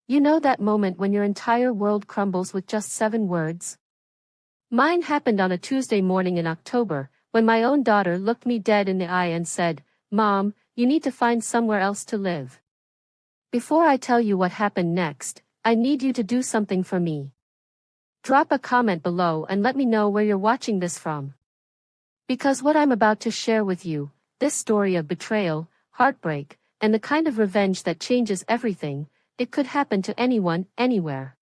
You know that moment when your entire world crumbles with just 7 words? Mine happened on a Tuesday morning in October, when my own daughter looked me dead in the eye and said, "Mom, you need to find somewhere else to live." Before I tell you what happened next, I need you to do something for me. Drop a comment below and let me know where you're watching this from. Because what I'm about to share with you, this story of betrayal, heartbreak, and the kind of revenge that changes everything, it could happen to anyone, anywhere.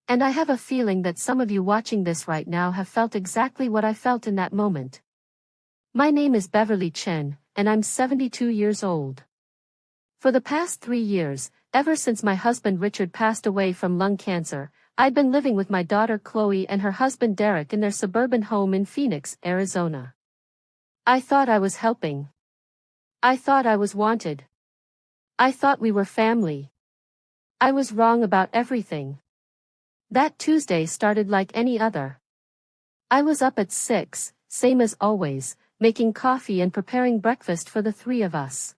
And I have a feeling that some of you watching this right now have felt exactly what I felt in that moment. My name is Beverly Chen, and I'm 72 years old. For the past 3 years, ever since my husband Richard passed away from lung cancer, I'd been living with my daughter Chloe and her husband Derek in their suburban home in Phoenix, Arizona. I thought I was helping. I thought I was wanted. I thought we were family. I was wrong about everything. That Tuesday started like any other. I was up at 6, same as always, making coffee and preparing breakfast for the 3 of us.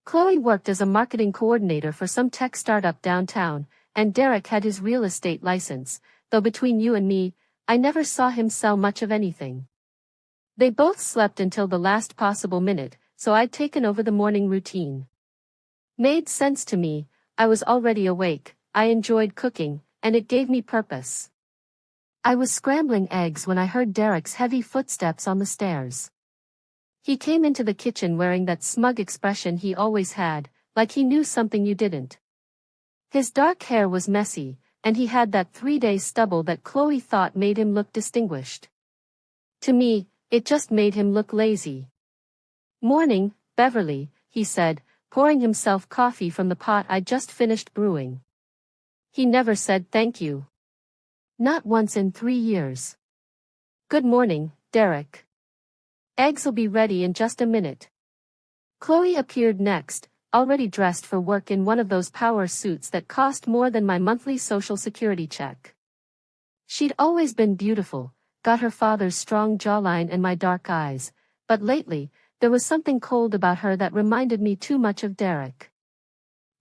Chloe worked as a marketing coordinator for some tech startup downtown, and Derek had his real estate license, though between you and me, I never saw him sell much of anything. They both slept until the last possible minute, so I'd taken over the morning routine. Made sense to me, I was already awake, I enjoyed cooking, and it gave me purpose. I was scrambling eggs when I heard Derek's heavy footsteps on the stairs. He came into the kitchen wearing that smug expression he always had, like he knew something you didn't. His dark hair was messy, and he had that 3-day stubble that Chloe thought made him look distinguished. To me, it just made him look lazy. "Morning, Beverly," he said, pouring himself coffee from the pot I'd just finished brewing. He never said thank you. Not once in 3 years. "Good morning, Derek. Eggs'll be ready in just a minute." Chloe appeared next, already dressed for work in one of those power suits that cost more than my monthly Social Security check. She'd always been beautiful, got her father's strong jawline and my dark eyes, but lately, there was something cold about her that reminded me too much of Derek.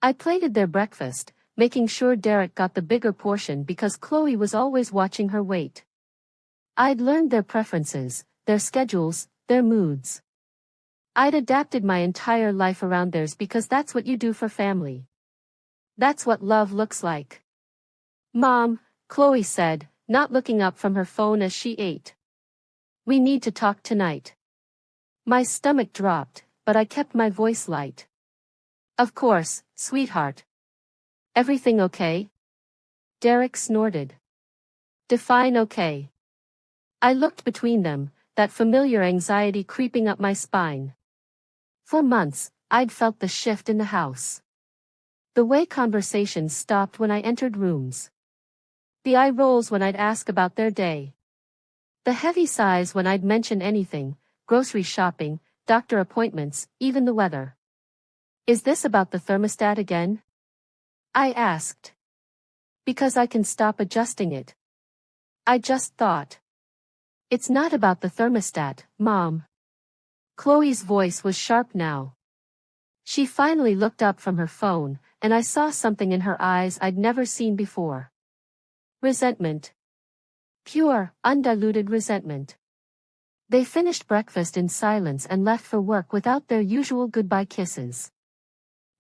I plated their breakfast, making sure Derek got the bigger portion because Chloe was always watching her weight. I'd learned their preferences, their schedules, their moods. I'd adapted my entire life around theirs because that's what you do for family. That's what love looks like. "Mom," Chloe said, not looking up from her phone as she ate. "We need to talk tonight." My stomach dropped, but I kept my voice light. "Of course, sweetheart. Everything okay?" Derek snorted. "Define okay." I looked between them, that familiar anxiety creeping up my spine. For months, I'd felt the shift in the house. The way conversations stopped when I entered rooms. The eye rolls when I'd ask about their day. The heavy sighs when I'd mention anything, grocery shopping, doctor appointments, even the weather. "Is this about the thermostat again?" I asked. "Because I can stop adjusting it." I just thought. "It's not about the thermostat, Mom." Chloe's voice was sharp now. She finally looked up from her phone, and I saw something in her eyes I'd never seen before. Resentment. Pure, undiluted resentment. They finished breakfast in silence and left for work without their usual goodbye kisses.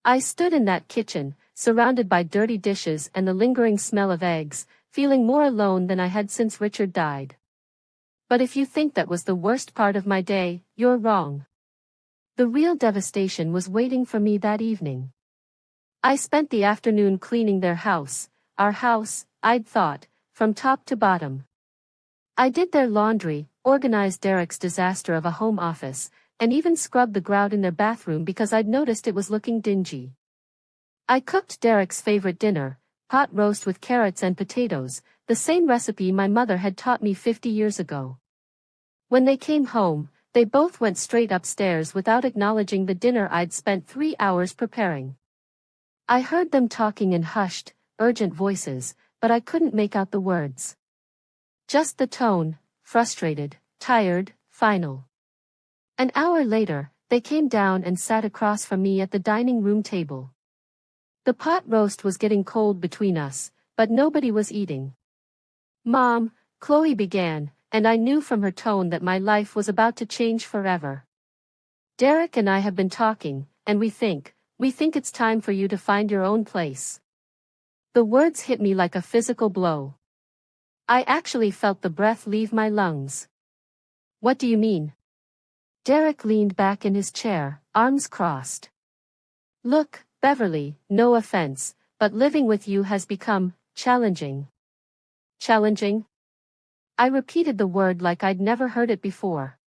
I stood in that kitchen, surrounded by dirty dishes and the lingering smell of eggs, feeling more alone than I had since Richard died. But if you think that was the worst part of my day, you're wrong. The real devastation was waiting for me that evening. I spent the afternoon cleaning their house, our house, I'd thought, from top to bottom. I did their laundry, organized Derek's disaster of a home office, and even scrubbed the grout in their bathroom because I'd noticed it was looking dingy. I cooked Derek's favorite dinner, pot roast with carrots and potatoes, the same recipe my mother had taught me 50 years ago. When they came home, they both went straight upstairs without acknowledging the dinner I'd spent 3 hours preparing. I heard them talking in hushed, urgent voices, but I couldn't make out the words. Just the tone, frustrated, tired, final. An hour later, they came down and sat across from me at the dining room table. The pot roast was getting cold between us, but nobody was eating. "Mom," Chloe began, and I knew from her tone that my life was about to change forever. "Derek and I have been talking, and we think it's time for you to find your own place." The words hit me like a physical blow. I actually felt the breath leave my lungs. "What do you mean?" Derek leaned back in his chair, arms crossed. "Look, Beverly, no offense, but living with you has become challenging." "Challenging?" I repeated the word like I'd never heard it before.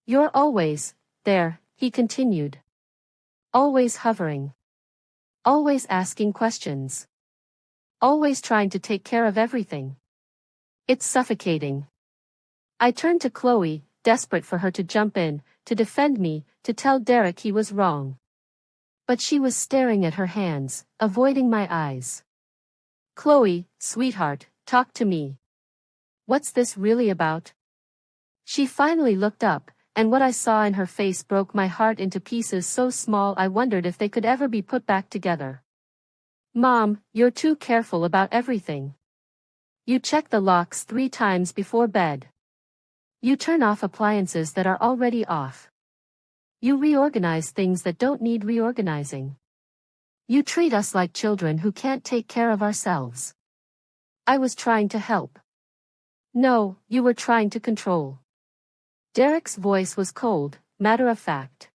"You're always there," he continued. "Always hovering. Always asking questions. Always trying to take care of everything. It's suffocating." I turned to Chloe, desperate for her to jump in, to defend me, to tell Derek he was wrong. But she was staring at her hands, avoiding my eyes. "Chloe, sweetheart, talk to me. What's this really about?" She finally looked up, and what I saw in her face broke my heart into pieces so small I wondered if they could ever be put back together. "Mom, you're too careful about everything. You check the locks 3 times before bed. You turn off appliances that are already off. You reorganize things that don't need reorganizing. You treat us like children who can't take care of ourselves." I was trying to help. "No, you were trying to control." Derek's voice was cold, matter of fact.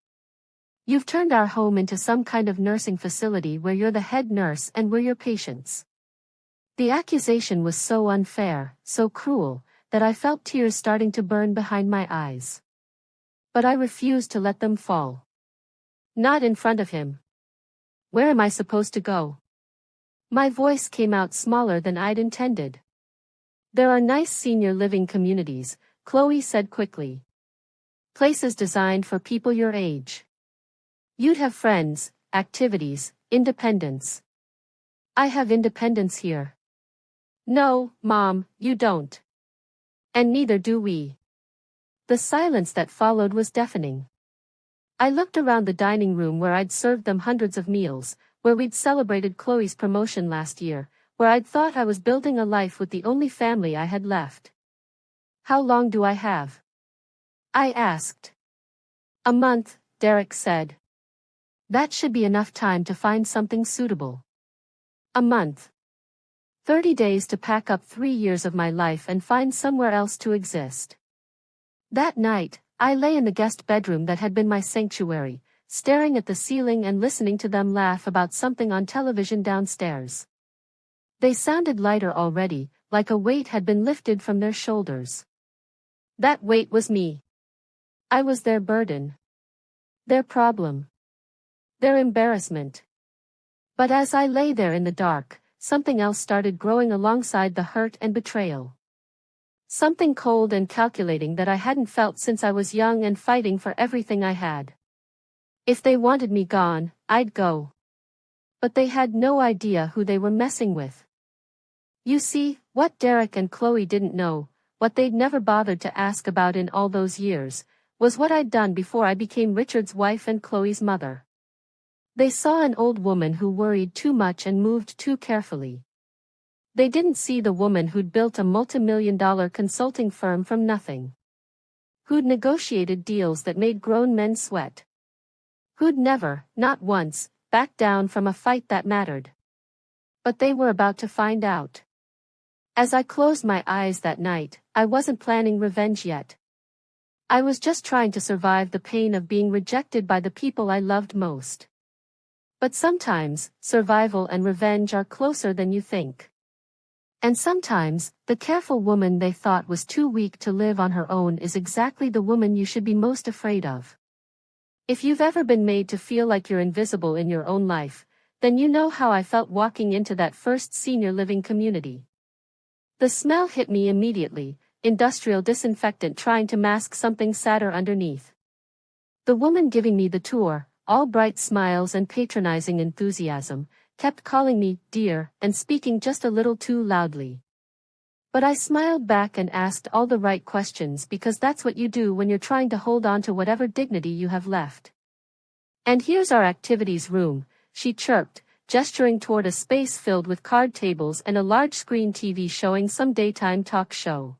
"You've turned our home into some kind of nursing facility where you're the head nurse and we're your patients." The accusation was so unfair, so cruel, that I felt tears starting to burn behind my eyes. But I refused to let them fall. "Not in front of him. Where am I supposed to go?" My voice came out smaller than I'd intended. "There are nice senior living communities," Chloe said quickly. "Places designed for people your age. You'd have friends, activities, independence." "I have independence here." "No, Mom, you don't. And neither do we." The silence that followed was deafening. I looked around the dining room where I'd served them hundreds of meals, where we'd celebrated Chloe's promotion last year, where I'd thought I was building a life with the only family I had left. "How long do I have?" I asked. "A month," Derek said. "That should be enough time to find something suitable." A month. 30 days to pack up 3 years of my life and find somewhere else to exist. That night, I lay in the guest bedroom that had been my sanctuary, staring at the ceiling and listening to them laugh about something on television downstairs. They sounded lighter already, like a weight had been lifted from their shoulders. That weight was me. I was their burden. Their problem. Their embarrassment. But as I lay there in the dark, something else started growing alongside the hurt and betrayal. Something cold and calculating that I hadn't felt since I was young and fighting for everything I had. If they wanted me gone, I'd go. But they had no idea who they were messing with. You see, what Derek and Chloe didn't know, what they'd never bothered to ask about in all those years, was what I'd done before I became Richard's wife and Chloe's mother. They saw an old woman who worried too much and moved too carefully. They didn't see the woman who'd built a multi-million-dollar consulting firm from nothing. Who'd negotiated deals that made grown men sweat. Who'd never, not once, backed down from a fight that mattered. But they were about to find out. As I closed my eyes that night, I wasn't planning revenge yet. I was just trying to survive the pain of being rejected by the people I loved most. But sometimes, survival and revenge are closer than you think. And sometimes, the careful woman they thought was too weak to live on her own is exactly the woman you should be most afraid of. If you've ever been made to feel like you're invisible in your own life, then you know how I felt walking into that first senior living community. The smell hit me immediately, industrial disinfectant trying to mask something sadder underneath. The woman giving me the tour, all bright smiles and patronizing enthusiasm, kept calling me dear and speaking just a little too loudly. But I smiled back and asked all the right questions because that's what you do when you're trying to hold on to whatever dignity you have left. "And here's our activities room," she chirped, gesturing toward a space filled with card tables and a large screen TV showing some daytime talk show.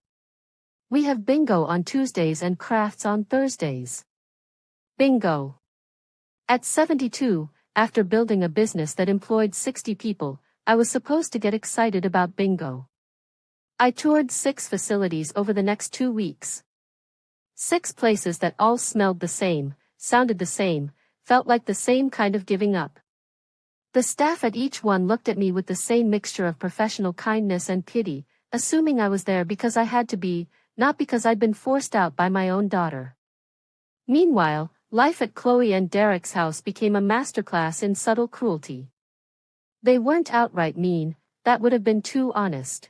We have bingo on Tuesdays and crafts on Thursdays. Bingo. At 72, after building a business that employed 60 people, I was supposed to get excited about bingo. I toured 6 facilities over the next 2 weeks. 6 places that all smelled the same, sounded the same, felt like the same kind of giving up. The staff at each one looked at me with the same mixture of professional kindness and pity, assuming I was there because I had to be, not because I'd been forced out by my own daughter. Meanwhile, life at Chloe and Derek's house became a masterclass in subtle cruelty. They weren't outright mean, that would have been too honest.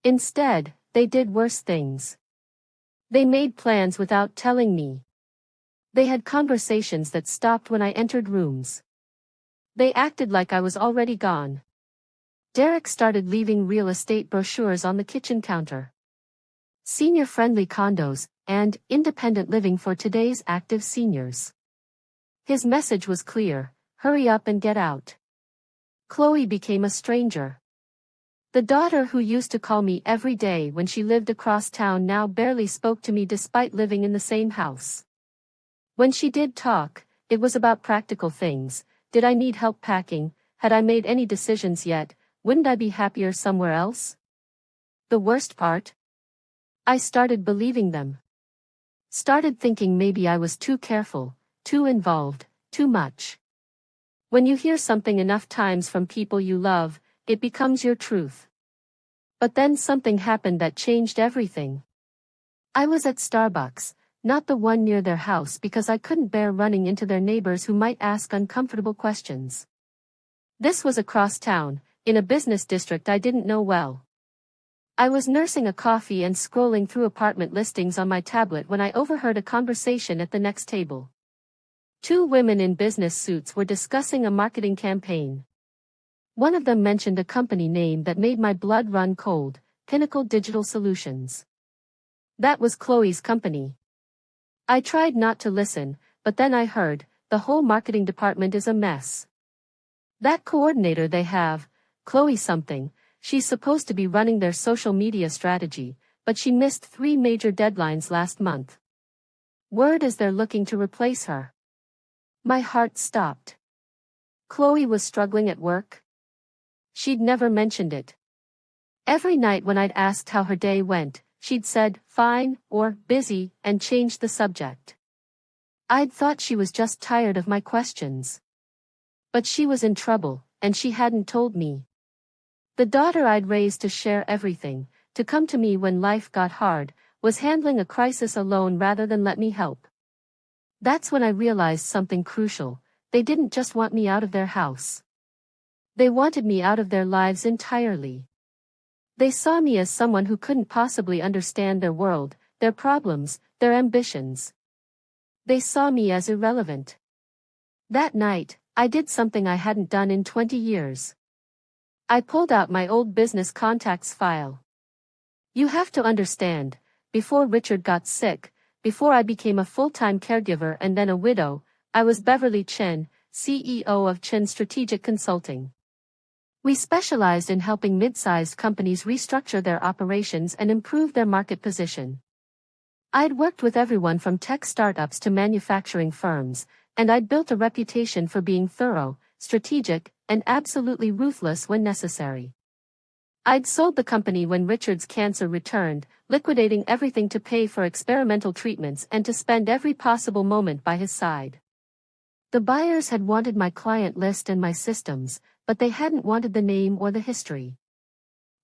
Instead, they did worse things. They made plans without telling me. They had conversations that stopped when I entered rooms. They acted like I was already gone. Derek started leaving real estate brochures on the kitchen counter. Senior-friendly condos, and independent living for today's active seniors. His message was clear: hurry up and get out. Chloe became a stranger. The daughter who used to call me every day when she lived across town now barely spoke to me despite living in the same house. When she did talk, it was about practical things. Did I need help packing? Had I made any decisions yet? Wouldn't I be happier somewhere else? The worst part? I started believing them. Started thinking maybe I was too careful, too involved, too much. When you hear something enough times from people you love, it becomes your truth. But then something happened that changed everything. I was at Starbucks, not the one near their house because I couldn't bear running into their neighbors who might ask uncomfortable questions. This was across town, in a business district I didn't know well. I was nursing a coffee and scrolling through apartment listings on my tablet when I overheard a conversation at the next table. 2 women in business suits were discussing a marketing campaign. One of them mentioned a company name that made my blood run cold: Pinnacle Digital Solutions. That was Chloe's company. I tried not to listen, but then I heard, the whole marketing department is a mess. That coordinator they have, Chloe something, she's supposed to be running their social media strategy, but she missed 3 major deadlines last month. Word is they're looking to replace her. My heart stopped. Chloe was struggling at work? She'd never mentioned it. Every night when I'd asked how her day went, she'd said, fine, or busy, and changed the subject. I'd thought she was just tired of my questions. But she was in trouble, and she hadn't told me. The daughter I'd raised to share everything, to come to me when life got hard, was handling a crisis alone rather than let me help. That's when I realized something crucial: they didn't just want me out of their house. They wanted me out of their lives entirely. They saw me as someone who couldn't possibly understand their world, their problems, their ambitions. They saw me as irrelevant. That night, I did something I hadn't done in 20 years. I pulled out my old business contacts file. You have to understand, before Richard got sick, before I became a full-time caregiver and then a widow, I was Beverly Chen, CEO of Chen Strategic Consulting. We specialized in helping mid-sized companies restructure their operations and improve their market position. I'd worked with everyone from tech startups to manufacturing firms, and I'd built a reputation for being thorough, strategic, and absolutely ruthless when necessary. I'd sold the company when Richard's cancer returned, liquidating everything to pay for experimental treatments and to spend every possible moment by his side. The buyers had wanted my client list and my systems, but they hadn't wanted the name or the history.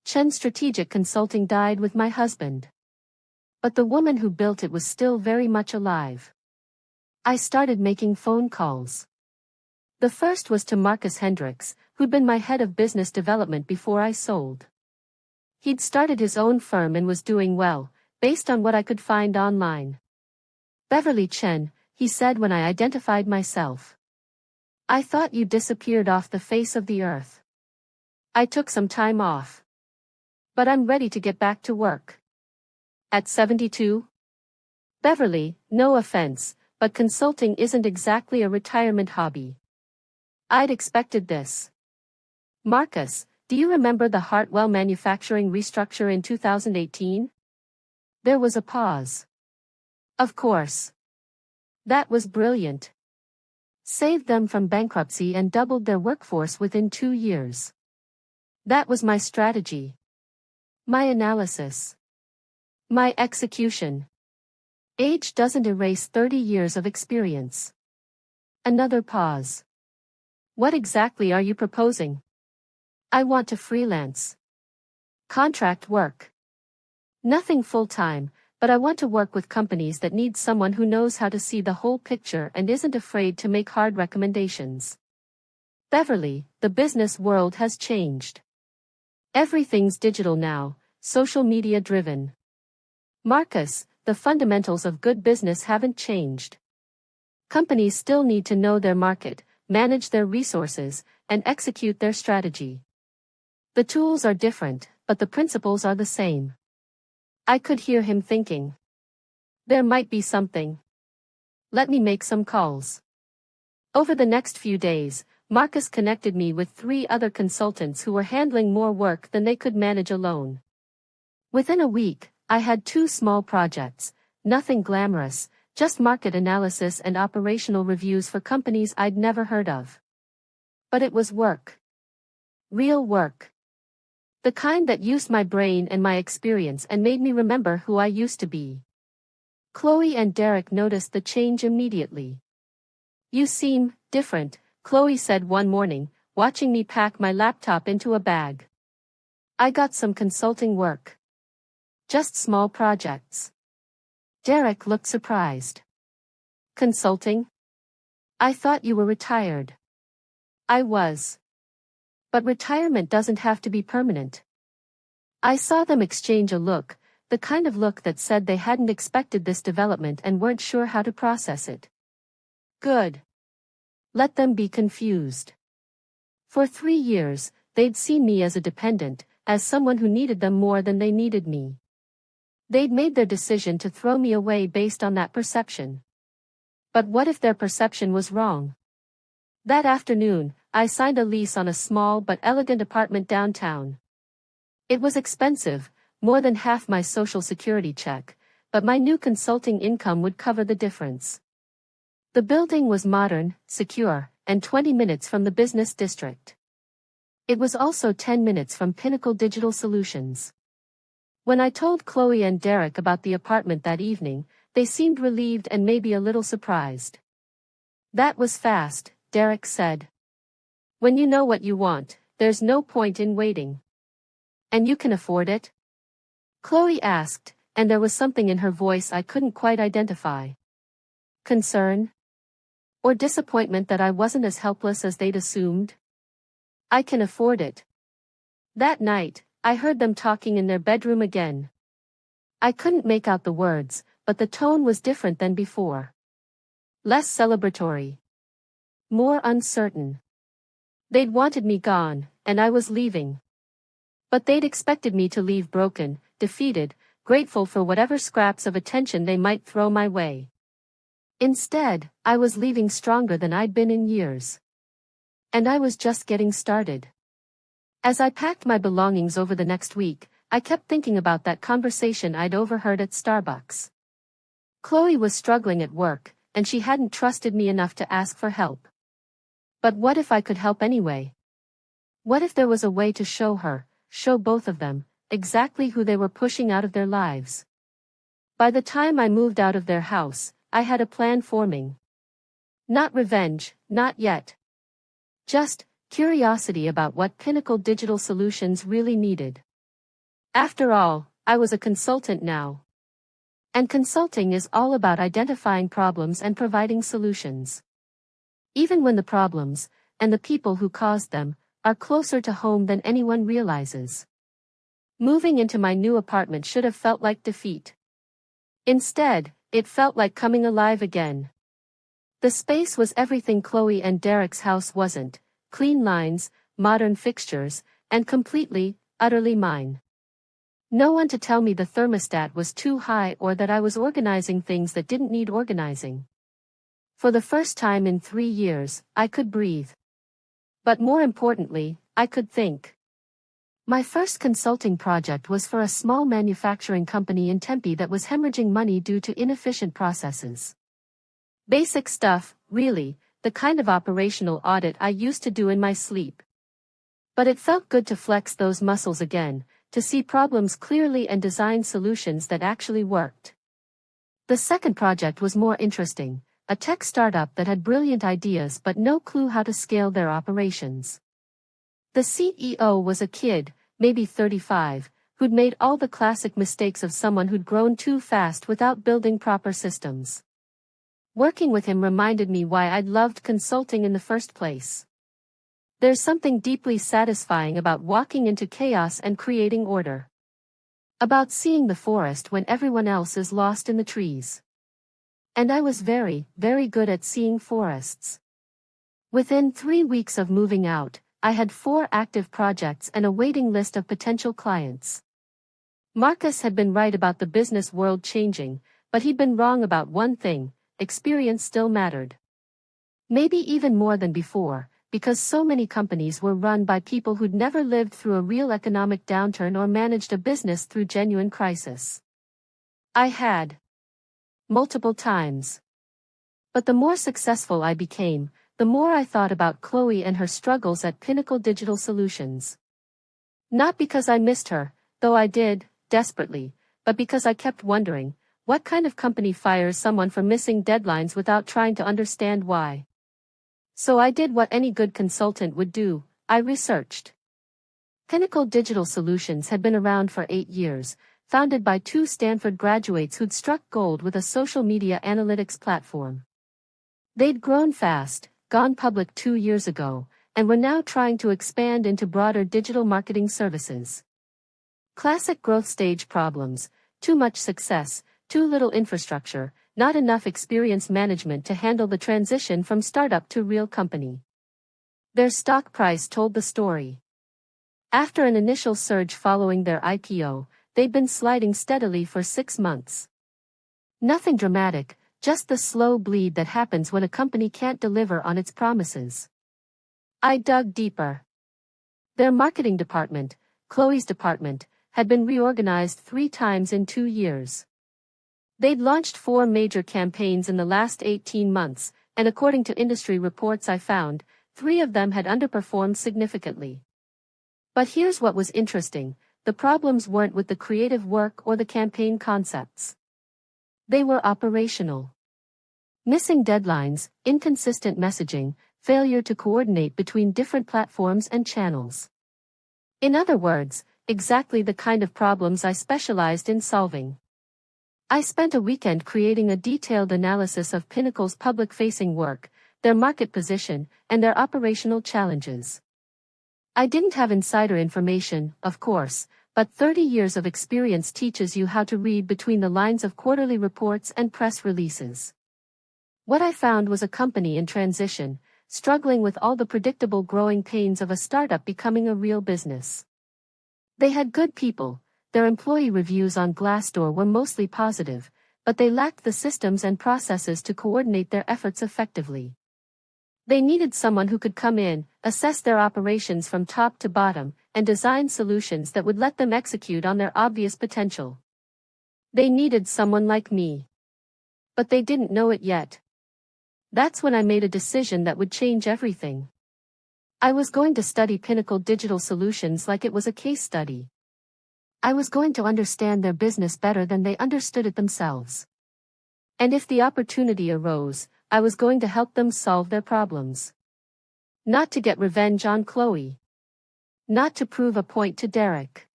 Chen Strategic Consulting died with my husband. But the woman who built it was still very much alive. I started making phone calls. The first was to Marcus Hendricks, who'd been my head of business development before I sold. He'd started his own firm and was doing well, based on what I could find online. Beverly Chen, he said when I identified myself. I thought you disappeared off the face of the earth. I took some time off. But I'm ready to get back to work. At 72? Beverly, no offense, but consulting isn't exactly a retirement hobby. I'd expected this. Marcus, do you remember the Hartwell manufacturing restructure in 2018? There was a pause. Of course. That was brilliant. Saved them from bankruptcy and doubled their workforce within 2 years. That was my strategy. My analysis. My execution. Age doesn't erase 30 years of experience. Another pause. What exactly are you proposing? I want to freelance. Contract work. Nothing full-time, but I want to work with companies that need someone who knows how to see the whole picture and isn't afraid to make hard recommendations. Beverly, the business world has changed. Everything's digital now, social media driven. Marcus, the fundamentals of good business haven't changed. Companies still need to know their market, manage their resources, and execute their strategy. The tools are different, but the principles are the same. I could hear him thinking. There might be something. Let me make some calls. Over the next few days, Marcus connected me with 3 other consultants who were handling more work than they could manage alone. Within a week, I had 2 small projects, nothing glamorous, just market analysis and operational reviews for companies I'd never heard of. But it was work. Real work. The kind that used my brain and my experience and made me remember who I used to be. Chloe and Derek noticed the change immediately. You seem different, Chloe said one morning, watching me pack my laptop into a bag. I got some consulting work. Just small projects. Derek looked surprised. Consulting? I thought you were retired. I was. But retirement doesn't have to be permanent. I saw them exchange a look, the kind of look that said they hadn't expected this development and weren't sure how to process it. Good. Let them be confused. For 3 years, they'd seen me as a dependent, as someone who needed them more than they needed me. They'd made their decision to throw me away based on that perception. But what if their perception was wrong? That afternoon, I signed a lease on a small but elegant apartment downtown. It was expensive, more than half my Social Security check, but my new consulting income would cover the difference. The building was modern, secure, and 20 minutes from the business district. It was also 10 minutes from Pinnacle Digital Solutions. When I told Chloe and Derek about the apartment that evening, they seemed relieved and maybe a little surprised. That was fast, Derek said. When you know what you want, there's no point in waiting. And you can afford it? Chloe asked, and there was something in her voice I couldn't quite identify. Concern? Or disappointment that I wasn't as helpless as they'd assumed? I can afford it. That night, I heard them talking in their bedroom again. I couldn't make out the words, but the tone was different than before. Less celebratory. More uncertain. They'd wanted me gone, and I was leaving. But they'd expected me to leave broken, defeated, grateful for whatever scraps of attention they might throw my way. Instead, I was leaving stronger than I'd been in years. And I was just getting started. As I packed my belongings over the next week, I kept thinking about that conversation I'd overheard at Starbucks. Chloe was struggling at work, and she hadn't trusted me enough to ask for help. But what if I could help anyway? What if there was a way to show both of them, exactly who they were pushing out of their lives? By the time I moved out of their house, I had a plan forming. Not revenge, not yet. Just curiosity about what Pinnacle Digital Solutions really needed. After all, I was a consultant now. And consulting is all about identifying problems and providing solutions. Even when the problems, and the people who caused them, are closer to home than anyone realizes. Moving into my new apartment should have felt like defeat. Instead, it felt like coming alive again. The space was everything Chloe and Derek's house wasn't: clean lines, modern fixtures, and completely, utterly mine. No one to tell me the thermostat was too high or that I was organizing things that didn't need organizing. For the first time in 3 years, I could breathe. But more importantly, I could think. My first consulting project was for a small manufacturing company in Tempe that was hemorrhaging money due to inefficient processes. Basic stuff, really, the kind of operational audit I used to do in my sleep. But it felt good to flex those muscles again, to see problems clearly and design solutions that actually worked. The second project was more interesting, a tech startup that had brilliant ideas but no clue how to scale their operations. The CEO was a kid, maybe 35, who'd made all the classic mistakes of someone who'd grown too fast without building proper systems. Working with him reminded me why I'd loved consulting in the first place. There's something deeply satisfying about walking into chaos and creating order. About seeing the forest when everyone else is lost in the trees. And I was very, very good at seeing forests. Within 3 weeks of moving out, I had 4 active projects and a waiting list of potential clients. Marcus had been right about the business world changing, but he'd been wrong about one thing: experience still mattered. Maybe even more than before, because so many companies were run by people who'd never lived through a real economic downturn or managed a business through genuine crisis. I had. Multiple times. But the more successful I became, the more I thought about Chloe and her struggles at Pinnacle Digital Solutions. Not because I missed her, though I did, desperately, but because I kept wondering, what kind of company fires someone for missing deadlines without trying to understand why? So I did what any good consultant would do: I researched. Pinnacle Digital Solutions had been around for 8 years, founded by 2 Stanford graduates who'd struck gold with a social media analytics platform. They'd grown fast, gone public 2 years ago, and were now trying to expand into broader digital marketing services. Classic growth stage problems: too much success, too little infrastructure, not enough experienced management to handle the transition from startup to real company. Their stock price told the story. After an initial surge following their IPO, they'd been sliding steadily for 6 months. Nothing dramatic, just the slow bleed that happens when a company can't deliver on its promises. I dug deeper. Their marketing department, Chloe's department, had been reorganized 3 times in 2 years. They'd launched 4 major campaigns in the last 18 months, and according to industry reports I found, 3 of them had underperformed significantly. But here's what was interesting: the problems weren't with the creative work or the campaign concepts. They were operational. Missing deadlines, inconsistent messaging, failure to coordinate between different platforms and channels. In other words, exactly the kind of problems I specialized in solving. I spent a weekend creating a detailed analysis of Pinnacle's public-facing work, their market position, and their operational challenges. I didn't have insider information, of course, but 30 years of experience teaches you how to read between the lines of quarterly reports and press releases. What I found was a company in transition, struggling with all the predictable growing pains of a startup becoming a real business. They had good people. Their employee reviews on Glassdoor were mostly positive, but they lacked the systems and processes to coordinate their efforts effectively. They needed someone who could come in, assess their operations from top to bottom, and design solutions that would let them execute on their obvious potential. They needed someone like me. But they didn't know it yet. That's when I made a decision that would change everything. I was going to study Pinnacle Digital Solutions like it was a case study. I was going to understand their business better than they understood it themselves. And if the opportunity arose, I was going to help them solve their problems. Not to get revenge on Chloe. Not to prove a point to Derek.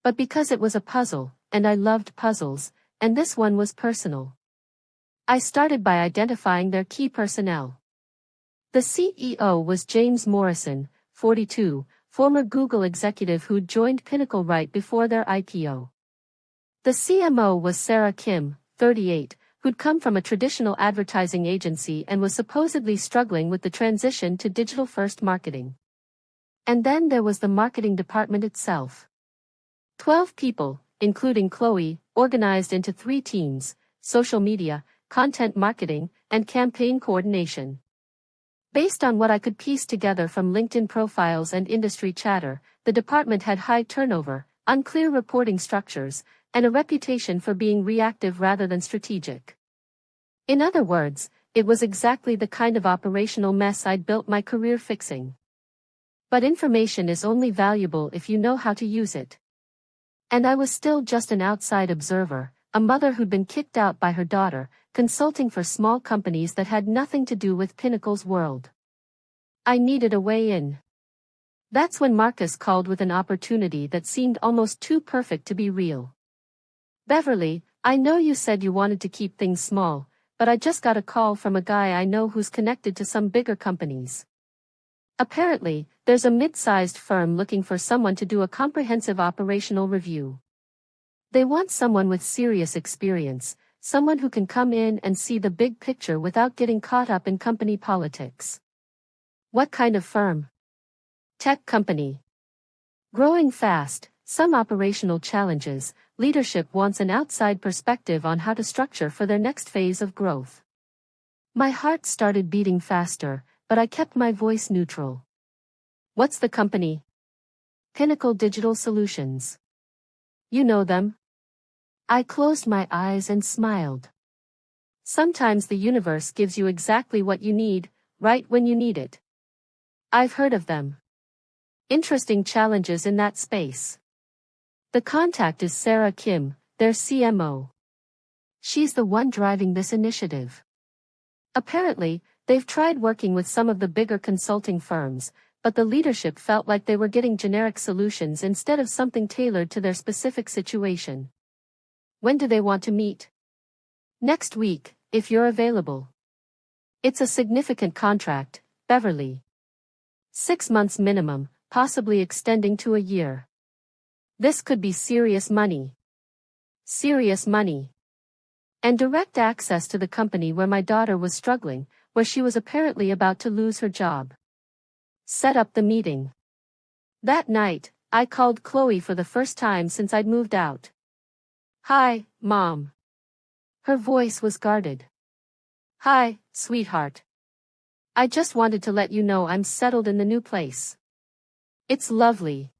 But because it was a puzzle, and I loved puzzles, and this one was personal. I started by identifying their key personnel. The CEO was James Morrison, 42, former Google executive who'd joined Pinnacle right before their IPO. The CMO was Sarah Kim, 38, who'd come from a traditional advertising agency and was supposedly struggling with the transition to digital-first marketing. And then there was the marketing department itself. 12 people, including Chloe, organized into 3 teams: social media, content marketing, and campaign coordination. Based on what I could piece together from LinkedIn profiles and industry chatter, the department had high turnover, unclear reporting structures, and a reputation for being reactive rather than strategic. In other words, it was exactly the kind of operational mess I'd built my career fixing. But information is only valuable if you know how to use it. And I was still just an outside observer, a mother who'd been kicked out by her daughter, consulting for small companies that had nothing to do with Pinnacle's world. I needed a way in. That's when Marcus called with an opportunity that seemed almost too perfect to be real. "Beverly, I know you said you wanted to keep things small, but I just got a call from a guy I know who's connected to some bigger companies. Apparently, there's a mid-sized firm looking for someone to do a comprehensive operational review. They want someone with serious experience, someone who can come in and see the big picture without getting caught up in company politics." "What kind of firm?" "Tech company. Growing fast, some operational challenges, leadership wants an outside perspective on how to structure for their next phase of growth." My heart started beating faster, but I kept my voice neutral. "What's the company?" "Pinnacle Digital Solutions. You know them?" I closed my eyes and smiled. Sometimes the universe gives you exactly what you need, right when you need it. "I've heard of them. Interesting challenges in that space." The contact is Sarah Kim, their CMO. She's the one driving this initiative. Apparently, they've tried working with some of the bigger consulting firms, but the leadership felt like they were getting generic solutions instead of something tailored to their specific situation. "When do they want to meet?" "Next week, if you're available." "It's a significant contract, Beverly. 6 months minimum, possibly extending to a year. This could be serious money." Serious money. And direct access to the company where my daughter was struggling, where she was apparently about to lose her job. Set up the meeting. That night, I called Chloe for the first time since I'd moved out. "Hi, Mom." Her voice was guarded. "Hi, sweetheart. I just wanted to let you know I'm settled in the new place." "It's lovely."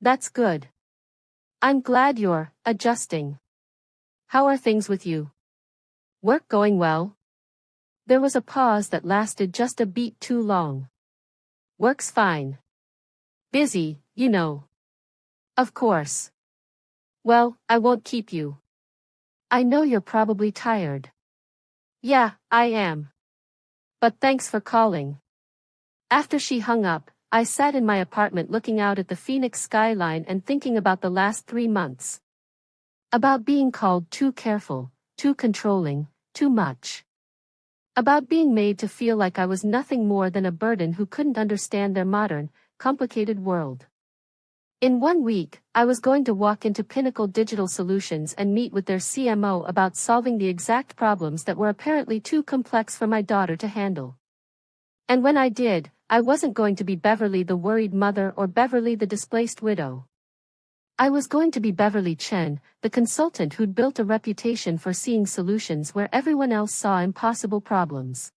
"That's good. I'm glad you're adjusting. How are things with you?" "Work going well?" There was a pause that lasted just a beat too long. "Work's fine. Busy, you know." "Of course. Well, I won't keep you. I know you're probably tired." "Yeah, I am. But thanks for calling." After she hung up, I sat in my apartment looking out at the Phoenix skyline and thinking about the last 3 months. About being called too careful, too controlling, too much. About being made to feel like I was nothing more than a burden who couldn't understand their modern, complicated world. In 1 week, I was going to walk into Pinnacle Digital Solutions and meet with their CMO about solving the exact problems that were apparently too complex for my daughter to handle. And when I did, I wasn't going to be Beverly the worried mother or Beverly the displaced widow. I was going to be Beverly Chen, the consultant who'd built a reputation for seeing solutions where everyone else saw impossible problems.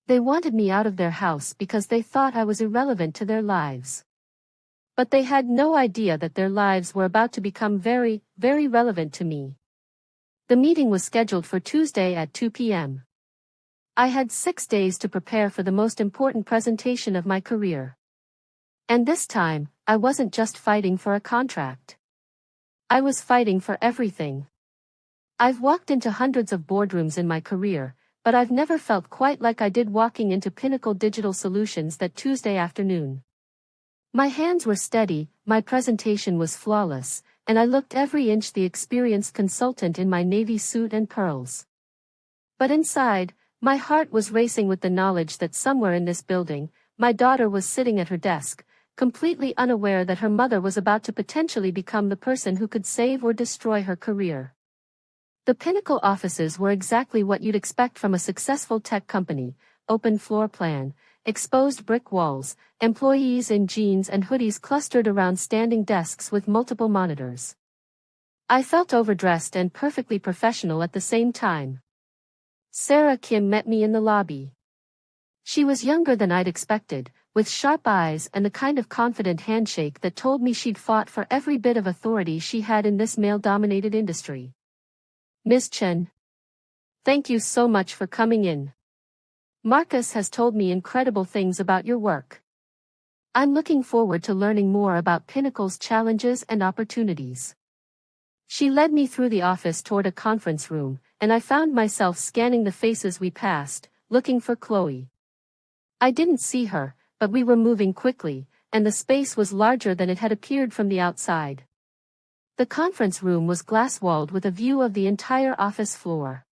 They wanted me out of their house because they thought I was irrelevant to their lives. But they had no idea that their lives were about to become very, very relevant to me. The meeting was scheduled for Tuesday at 2 p.m. I had 6 days to prepare for the most important presentation of my career. And this time, I wasn't just fighting for a contract. I was fighting for everything. I've walked into hundreds of boardrooms in my career, but I've never felt quite like I did walking into Pinnacle Digital Solutions that Tuesday afternoon. My hands were steady, my presentation was flawless, and I looked every inch the experienced consultant in my navy suit and pearls. But inside, my heart was racing with the knowledge that somewhere in this building, my daughter was sitting at her desk, completely unaware that her mother was about to potentially become the person who could save or destroy her career. The Pinnacle offices were exactly what you'd expect from a successful tech company: open floor plan, exposed brick walls, employees in jeans and hoodies clustered around standing desks with multiple monitors. I felt overdressed and perfectly professional at the same time. Sarah Kim met me in the lobby. She was younger than I'd expected, with sharp eyes and the kind of confident handshake that told me she'd fought for every bit of authority she had in this male-dominated industry. Miss Chen. Thank you so much for coming in. Marcus has told me incredible things about your work. I'm looking forward to learning more about Pinnacle's challenges and opportunities. She led me through the office toward a conference room, and I found myself scanning the faces we passed, looking for Chloe. I didn't see her, but we were moving quickly, and the space was larger than it had appeared from the outside. The conference room was glass-walled with a view of the entire office floor.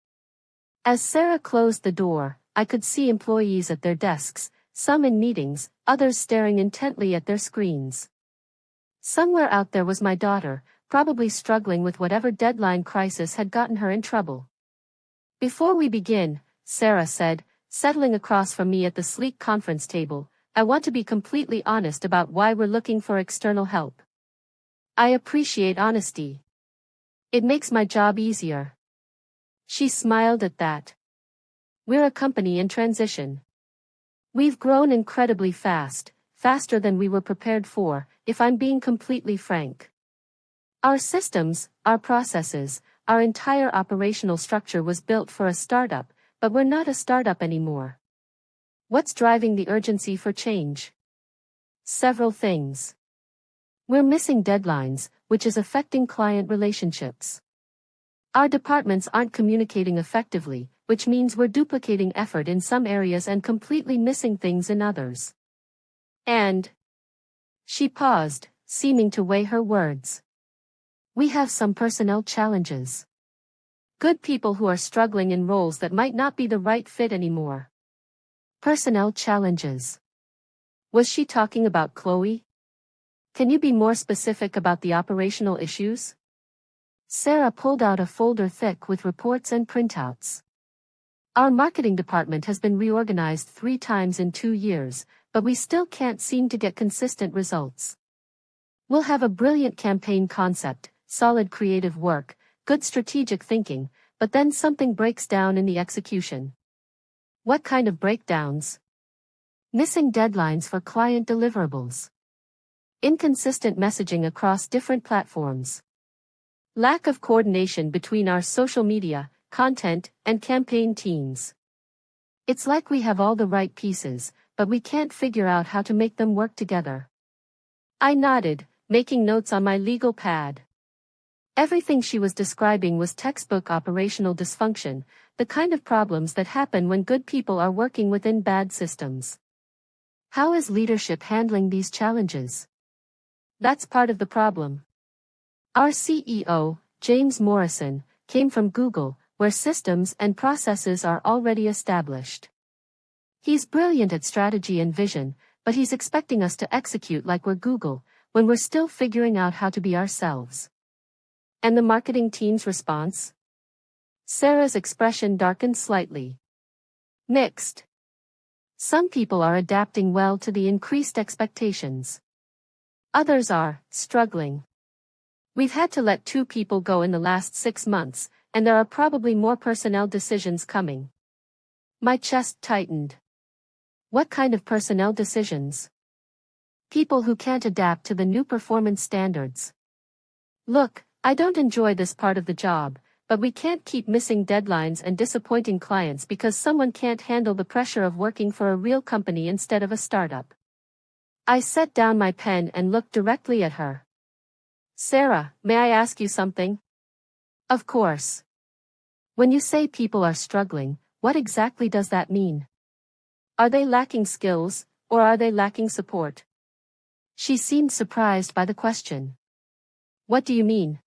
As Sarah closed the door, I could see employees at their desks, some in meetings, others staring intently at their screens. Somewhere out there was my daughter, probably struggling with whatever deadline crisis had gotten her in trouble. Before we begin, Sarah said, settling across from me at the sleek conference table, I want to be completely honest about why we're looking for external help. I appreciate honesty. It makes my job easier. She smiled at that. We're a company in transition. We've grown incredibly fast, faster than we were prepared for, if I'm being completely frank. Our systems, our processes, our entire operational structure was built for a startup, but we're not a startup anymore. What's driving the urgency for change? Several things. We're missing deadlines, which is affecting client relationships. Our departments aren't communicating effectively, which means we're duplicating effort in some areas and completely missing things in others. And she paused, seeming to weigh her words. We have some personnel challenges. Good people who are struggling in roles that might not be the right fit anymore. Personnel challenges. Was she talking about Chloe? Can you be more specific about the operational issues? Sarah pulled out a folder thick with reports and printouts. Our marketing department has been reorganized 3 times in 2 years, but we still can't seem to get consistent results. We'll have a brilliant campaign concept, solid creative work, good strategic thinking, but then something breaks down in the execution. What kind of breakdowns? Missing deadlines for client deliverables. Inconsistent messaging across different platforms. Lack of coordination between our social media, content, and campaign teams. It's like we have all the right pieces, but we can't figure out how to make them work together. I nodded, making notes on my legal pad. Everything she was describing was textbook operational dysfunction, the kind of problems that happen when good people are working within bad systems. How is leadership handling these challenges? That's part of the problem. Our CEO, James Morrison, came from Google, where systems and processes are already established. He's brilliant at strategy and vision, but he's expecting us to execute like we're Google, when we're still figuring out how to be ourselves. And the marketing team's response? Sarah's expression darkened slightly. Mixed. Some people are adapting well to the increased expectations. Others are struggling. We've had to let 2 people go in the last 6 months, and there are probably more personnel decisions coming. My chest tightened. What kind of personnel decisions? People who can't adapt to the new performance standards. Look, I don't enjoy this part of the job, but we can't keep missing deadlines and disappointing clients because someone can't handle the pressure of working for a real company instead of a startup. I set down my pen and looked directly at her. Sarah, may I ask you something? Of course. When you say people are struggling, what exactly does that mean? Are they lacking skills, or are they lacking support? She seemed surprised by the question. What do you mean?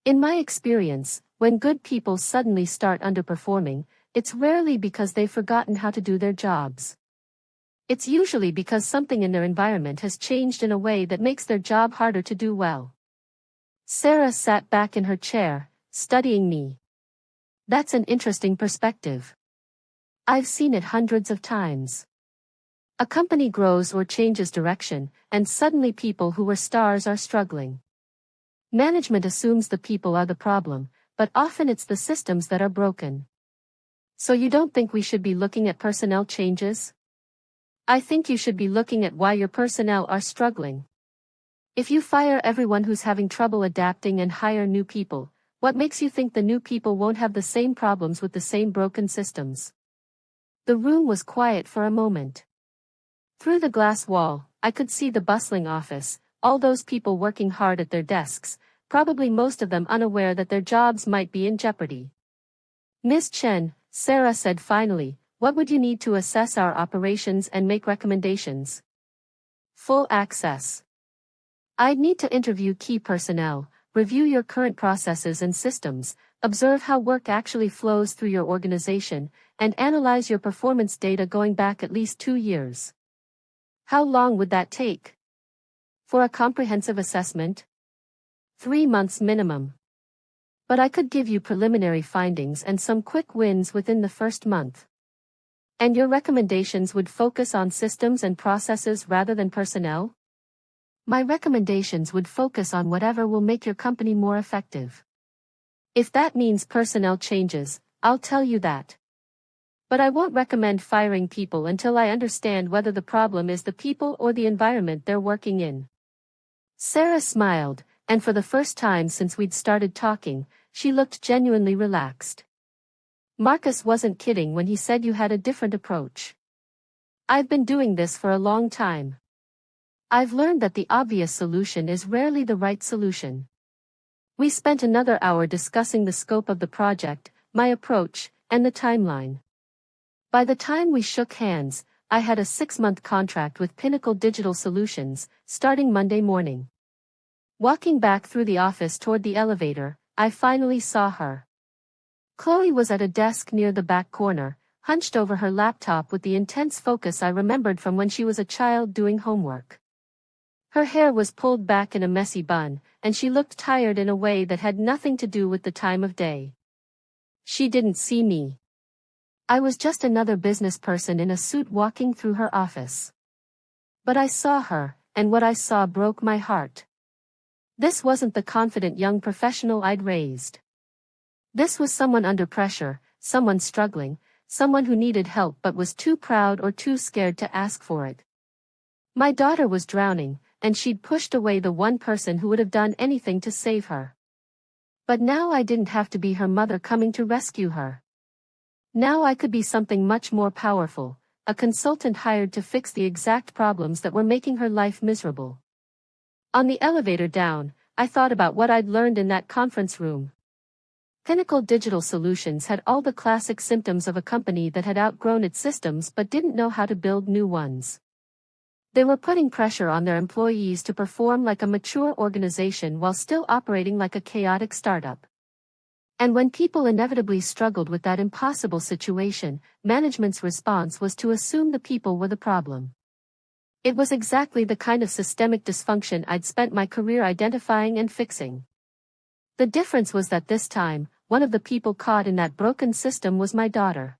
In my experience, when good people suddenly start underperforming, it's rarely because they've forgotten how to do their jobs. It's usually because something in their environment has changed in a way that makes their job harder to do well. Sarah sat back in her chair, studying me. That's an interesting perspective. I've seen it hundreds of times. A company grows or changes direction, and suddenly people who were stars are struggling. Management assumes the people are the problem, but often it's the systems that are broken. So you don't think we should be looking at personnel changes? I think you should be looking at why your personnel are struggling. If you fire everyone who's having trouble adapting and hire new people, what makes you think the new people won't have the same problems with the same broken systems? The room was quiet for a moment. Through the glass wall, I could see the bustling office, all those people working hard at their desks, probably most of them unaware that their jobs might be in jeopardy. Miss Chen, Sarah said finally, what would you need to assess our operations and make recommendations? Full access. I'd need to interview key personnel, review your current processes and systems, observe how work actually flows through your organization, and analyze your performance data going back at least 2 years. How long would that take? For a comprehensive assessment? 3 months minimum. But I could give you preliminary findings and some quick wins within the first month. And your recommendations would focus on systems and processes rather than personnel? My recommendations would focus on whatever will make your company more effective. If that means personnel changes, I'll tell you that. But I won't recommend firing people until I understand whether the problem is the people or the environment they're working in. Sarah smiled, and for the first time since we'd started talking, she looked genuinely relaxed. Marcus wasn't kidding when he said you had a different approach. I've been doing this for a long time. I've learned that the obvious solution is rarely the right solution. We spent another hour discussing the scope of the project, my approach, and the timeline. By the time we shook hands, I had a 6-month contract with Pinnacle Digital Solutions, starting Monday morning. Walking back through the office toward the elevator, I finally saw her. Chloe was at a desk near the back corner, hunched over her laptop with the intense focus I remembered from when she was a child doing homework. Her hair was pulled back in a messy bun, and she looked tired in a way that had nothing to do with the time of day. She didn't see me. I was just another business person in a suit walking through her office. But I saw her, and what I saw broke my heart. This wasn't the confident young professional I'd raised. This was someone under pressure, someone struggling, someone who needed help but was too proud or too scared to ask for it. My daughter was drowning, and she'd pushed away the one person who would have done anything to save her. But now I didn't have to be her mother coming to rescue her. Now I could be something much more powerful, a consultant hired to fix the exact problems that were making her life miserable. On the elevator down, I thought about what I'd learned in that conference room. Pinnacle Digital Solutions had all the classic symptoms of a company that had outgrown its systems but didn't know how to build new ones. They were putting pressure on their employees to perform like a mature organization while still operating like a chaotic startup. And when people inevitably struggled with that impossible situation, management's response was to assume the people were the problem. It was exactly the kind of systemic dysfunction I'd spent my career identifying and fixing. The difference was that this time, one of the people caught in that broken system was my daughter.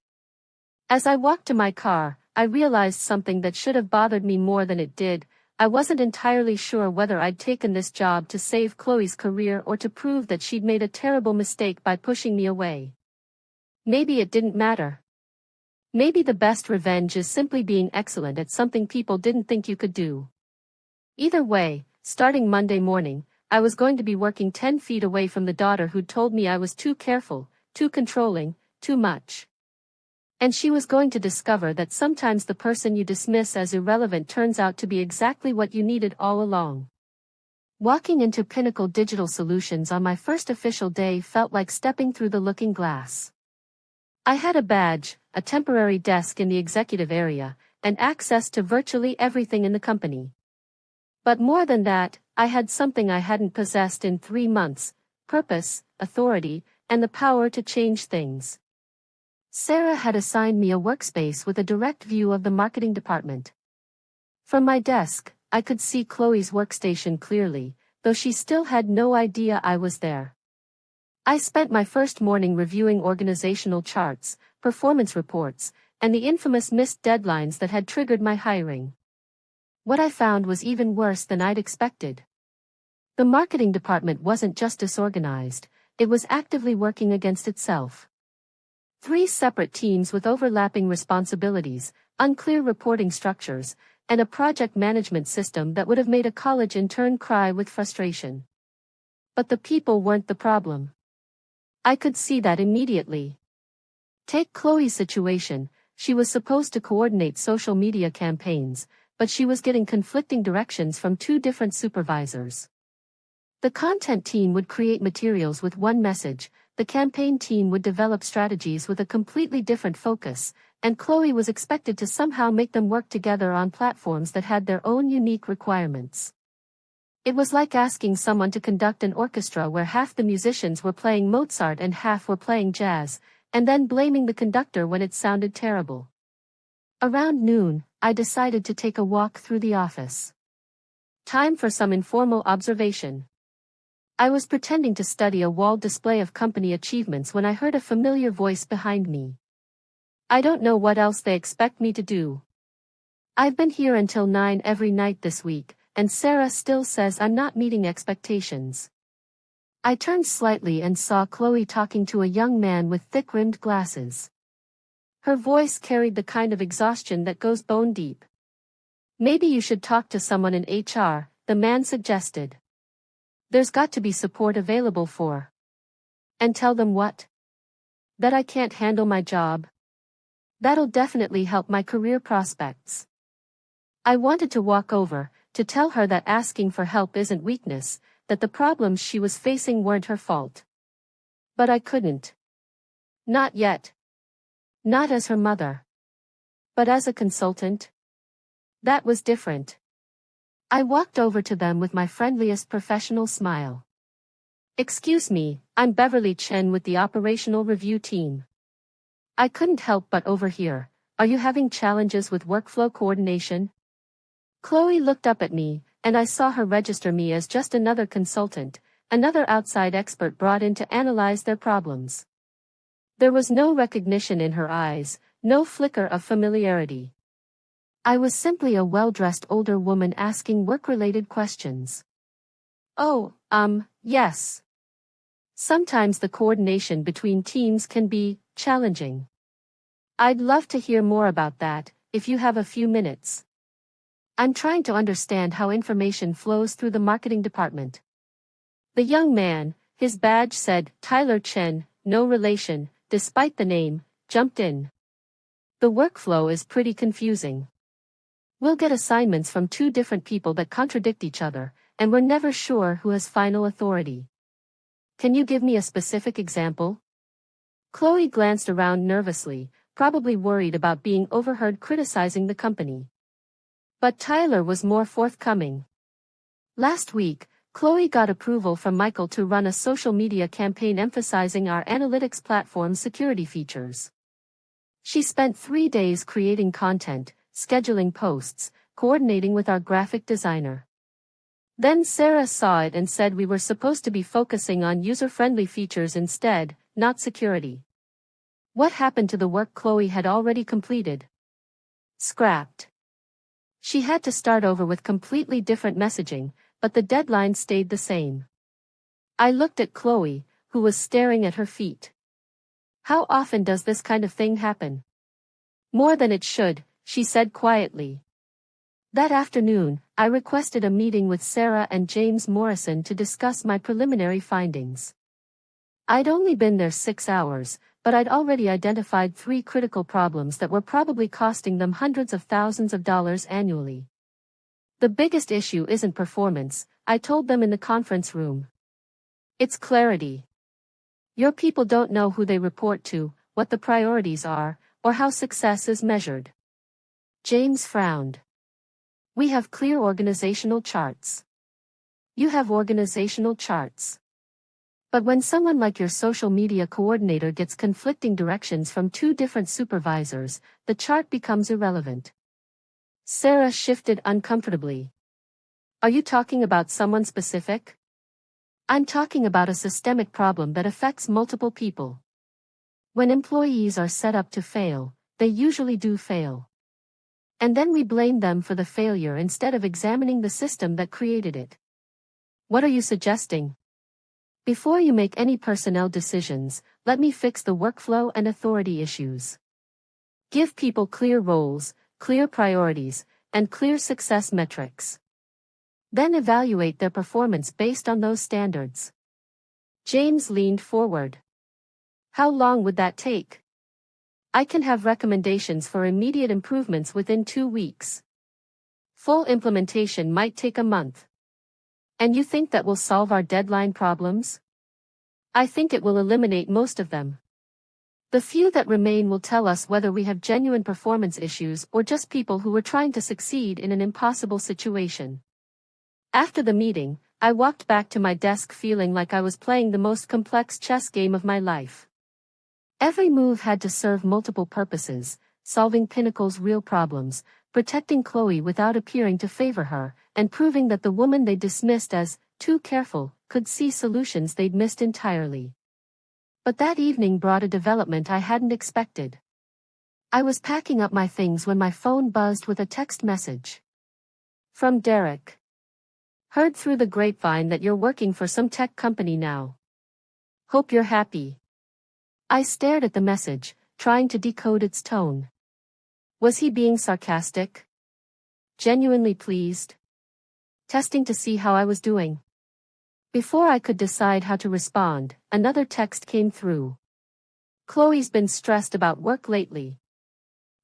As I walked to my car, I realized something that should have bothered me more than it did. I wasn't entirely sure whether I'd taken this job to save Chloe's career or to prove that she'd made a terrible mistake by pushing me away. Maybe it didn't matter. Maybe the best revenge is simply being excellent at something people didn't think you could do. Either way, starting Monday morning, I was going to be working 10 feet away from the daughter who'd told me I was too careful, too controlling, too much. And she was going to discover that sometimes the person you dismiss as irrelevant turns out to be exactly what you needed all along. Walking into Pinnacle Digital Solutions on my first official day felt like stepping through the looking glass. I had a badge, a temporary desk in the executive area, and access to virtually everything in the company. But more than that, I had something I hadn't possessed in 3 months: purpose, authority, and the power to change things. Sarah had assigned me a workspace with a direct view of the marketing department. From my desk, I could see Chloe's workstation clearly, though she still had no idea I was there. I spent my first morning reviewing organizational charts, performance reports, and the infamous missed deadlines that had triggered my hiring. What I found was even worse than I'd expected. The marketing department wasn't just disorganized, it was actively working against itself. 3 separate teams with overlapping responsibilities, unclear reporting structures, and a project management system that would have made a college intern cry with frustration. But the people weren't the problem. I could see that immediately. Take Chloe's situation. She was supposed to coordinate social media campaigns, but she was getting conflicting directions from 2 different supervisors. The content team would create materials with one message, the campaign team would develop strategies with a completely different focus, and Chloe was expected to somehow make them work together on platforms that had their own unique requirements. It was like asking someone to conduct an orchestra where half the musicians were playing Mozart and half were playing jazz, and then blaming the conductor when it sounded terrible. Around noon, I decided to take a walk through the office. Time for some informal observation. I was pretending to study a wall display of company achievements when I heard a familiar voice behind me. I don't know what else they expect me to do. I've been here until 9 every night this week, and Sarah still says I'm not meeting expectations. I turned slightly and saw Chloe talking to a young man with thick-rimmed glasses. Her voice carried the kind of exhaustion that goes bone deep. Maybe you should talk to someone in HR, the man suggested. There's got to be support available for. And tell them what? That I can't handle my job. That'll definitely help my career prospects. I wanted to walk over, to tell her that asking for help isn't weakness, that the problems she was facing weren't her fault. But I couldn't. Not yet. Not as her mother. But as a consultant? That was different. I walked over to them with my friendliest professional smile. Excuse me, I'm Beverly Chen with the Operational Review Team. I couldn't help but overhear. Are you having challenges with workflow coordination? Chloe looked up at me, and I saw her register me as just another consultant, another outside expert brought in to analyze their problems. There was no recognition in her eyes, no flicker of familiarity. I was simply a well-dressed older woman asking work-related questions. Oh, yes. Sometimes the coordination between teams can be challenging. I'd love to hear more about that, if you have a few minutes. I'm trying to understand how information flows through the marketing department. The young man, his badge said, Tyler Chen, no relation, despite the name, jumped in. The workflow is pretty confusing. We'll get assignments from 2 different people that contradict each other, and we're never sure who has final authority. Can you give me a specific example? Chloe glanced around nervously, probably worried about being overheard criticizing the company. But Tyler was more forthcoming. Last week, Chloe got approval from Michael to run a social media campaign emphasizing our analytics platform's security features. She spent 3 days creating content, scheduling posts, coordinating with our graphic designer. Then Sarah saw it and said we were supposed to be focusing on user-friendly features instead, not security. What happened to the work Chloe had already completed? Scrapped. She had to start over with completely different messaging, but the deadline stayed the same. I looked at Chloe, who was staring at her feet. How often does this kind of thing happen? More than it should, she said quietly. That afternoon, I requested a meeting with Sarah and James Morrison to discuss my preliminary findings. I'd only been there 6 hours, but I'd already identified 3 critical problems that were probably costing them hundreds of thousands of dollars annually. The biggest issue isn't performance, I told them in the conference room. It's clarity. Your people don't know who they report to, what the priorities are, or how success is measured. James frowned. We have clear organizational charts. You have organizational charts. But when someone like your social media coordinator gets conflicting directions from 2 different supervisors, the chart becomes irrelevant. Sarah shifted uncomfortably. Are you talking about someone specific? I'm talking about a systemic problem that affects multiple people. When employees are set up to fail, they usually do fail. And then we blame them for the failure instead of examining the system that created it. What are you suggesting? Before you make any personnel decisions, let me fix the workflow and authority issues. Give people clear roles, clear priorities, and clear success metrics. Then evaluate their performance based on those standards. James leaned forward. How long would that take? I can have recommendations for immediate improvements within 2 weeks. Full implementation might take a month. And you think that will solve our deadline problems? I think it will eliminate most of them. The few that remain will tell us whether we have genuine performance issues or just people who were trying to succeed in an impossible situation. After the meeting, I walked back to my desk feeling like I was playing the most complex chess game of my life. Every move had to serve multiple purposes, solving Pinnacle's real problems, protecting Chloe without appearing to favor her, and proving that the woman they dismissed as too careful could see solutions they'd missed entirely. But that evening brought a development I hadn't expected. I was packing up my things when my phone buzzed with a text message. From Derek. Heard through the grapevine that you're working for some tech company now. Hope you're happy. I stared at the message, trying to decode its tone. Was he being sarcastic? Genuinely pleased? Testing to see how I was doing? Before I could decide how to respond, another text came through. Chloe's been stressed about work lately.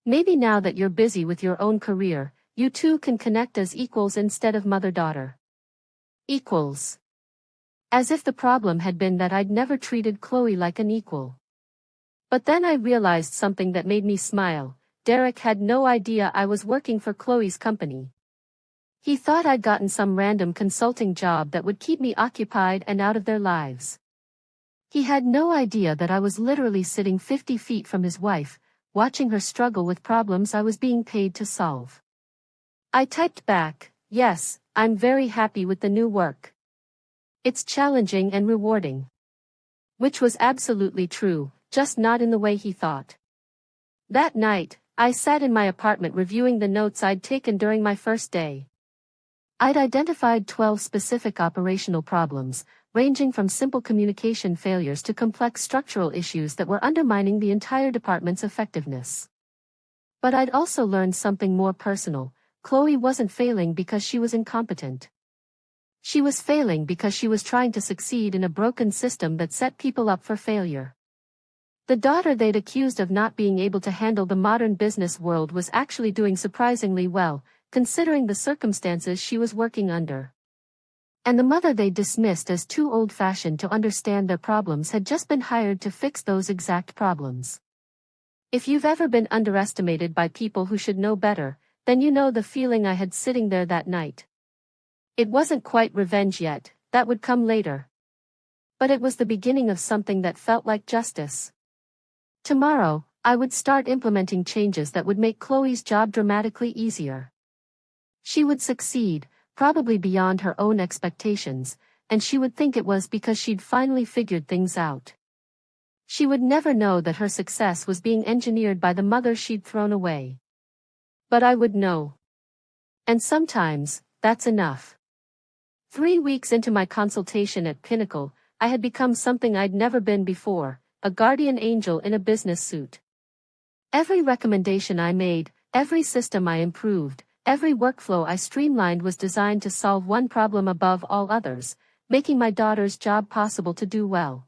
Maybe now that you're busy with your own career, you two can connect as equals instead of mother-daughter. Equals. As if the problem had been that I'd never treated Chloe like an equal. But then I realized something that made me smile. Derek had no idea I was working for Chloe's company. He thought I'd gotten some random consulting job that would keep me occupied and out of their lives. He had no idea that I was literally sitting 50 feet from his wife, watching her struggle with problems I was being paid to solve. I typed back, yes, I'm very happy with the new work. It's challenging and rewarding. Which was absolutely true, just not in the way he thought. That night, I sat in my apartment reviewing the notes I'd taken during my first day. I'd identified 12 specific operational problems, ranging from simple communication failures to complex structural issues that were undermining the entire department's effectiveness. But I'd also learned something more personal. Chloe wasn't failing because she was incompetent. She was failing because she was trying to succeed in a broken system that set people up for failure. The daughter they'd accused of not being able to handle the modern business world was actually doing surprisingly well, considering the circumstances she was working under. And the mother they dismissed as too old-fashioned to understand their problems had just been hired to fix those exact problems. If you've ever been underestimated by people who should know better, then you know the feeling I had sitting there that night. It wasn't quite revenge yet, that would come later. But it was the beginning of something that felt like justice. Tomorrow, I would start implementing changes that would make Chloe's job dramatically easier. She would succeed, probably beyond her own expectations, and she would think it was because she'd finally figured things out. She would never know that her success was being engineered by the mother she'd thrown away. But I would know. And sometimes, that's enough. 3 weeks into my consultation at Pinnacle, I had become something I'd never been before, a guardian angel in a business suit. Every recommendation I made, every system I improved, every workflow I streamlined was designed to solve one problem above all others, making my daughter's job possible to do well.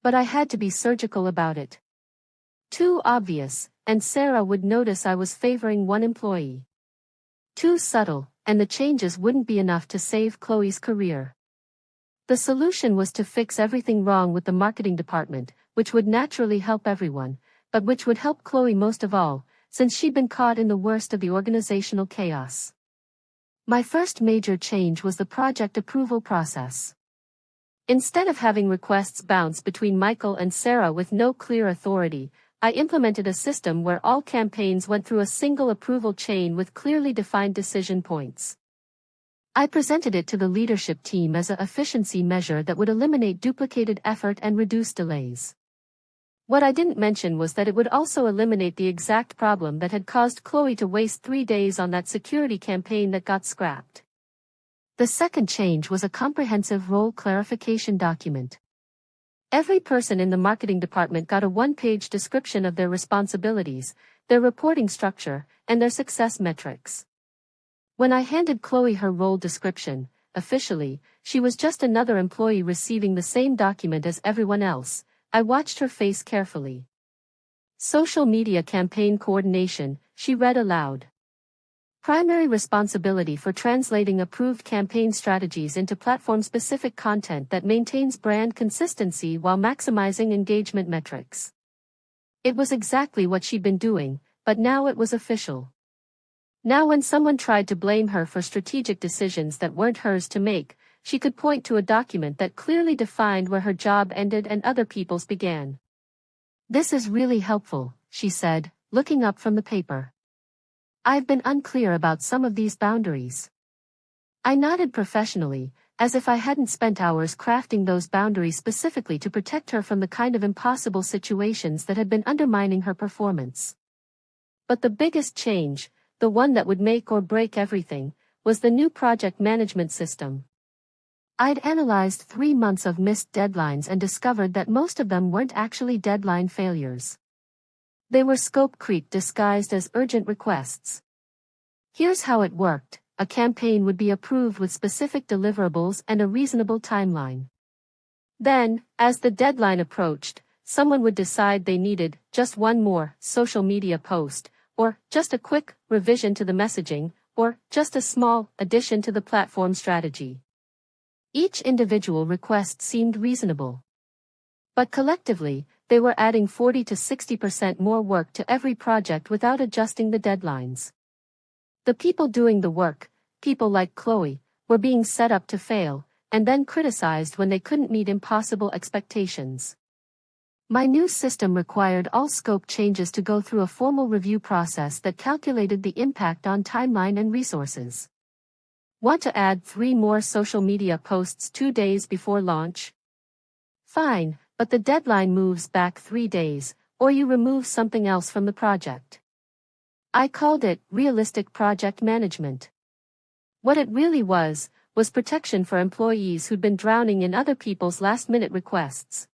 But I had to be surgical about it. Too obvious, and Sarah would notice I was favoring one employee. Too subtle, and the changes wouldn't be enough to save Chloe's career. The solution was to fix everything wrong with the marketing department, which would naturally help everyone, but which would help Chloe most of all, since she'd been caught in the worst of the organizational chaos. My first major change was the project approval process. Instead of having requests bounce between Michael and Sarah with no clear authority, I implemented a system where all campaigns went through a single approval chain with clearly defined decision points. I presented it to the leadership team as an efficiency measure that would eliminate duplicated effort and reduce delays. What I didn't mention was that it would also eliminate the exact problem that had caused Chloe to waste 3 days on that security campaign that got scrapped. The second change was a comprehensive role clarification document. Every person in the marketing department got a one-page description of their responsibilities, their reporting structure, and their success metrics. When I handed Chloe her role description, officially, she was just another employee receiving the same document as everyone else. I watched her face carefully. Social media campaign coordination, she read aloud. Primary responsibility for translating approved campaign strategies into platform-specific content that maintains brand consistency while maximizing engagement metrics. It was exactly what she'd been doing, but now it was official. Now when someone tried to blame her for strategic decisions that weren't hers to make, she could point to a document that clearly defined where her job ended and other people's began. "This is really helpful," she said, looking up from the paper. "I've been unclear about some of these boundaries." I nodded professionally, as if I hadn't spent hours crafting those boundaries specifically to protect her from the kind of impossible situations that had been undermining her performance. But the biggest change, the one that would make or break everything, was the new project management system. I'd analyzed 3 months of missed deadlines and discovered that most of them weren't actually deadline failures. They were scope creep disguised as urgent requests. Here's how it worked: a campaign would be approved with specific deliverables and a reasonable timeline. Then, as the deadline approached, someone would decide they needed just one more social media post, or just a quick revision to the messaging, or just a small addition to the platform strategy. Each individual request seemed reasonable. But collectively, they were adding 40 to 60% more work to every project without adjusting the deadlines. The people doing the work, people like Chloe, were being set up to fail, and then criticized when they couldn't meet impossible expectations. My new system required all scope changes to go through a formal review process that calculated the impact on timeline and resources. Want to add 3 more social media posts 2 days before launch? Fine, but the deadline moves back 3 days, or you remove something else from the project. I called it realistic project management. What it really was protection for employees who'd been drowning in other people's last-minute requests.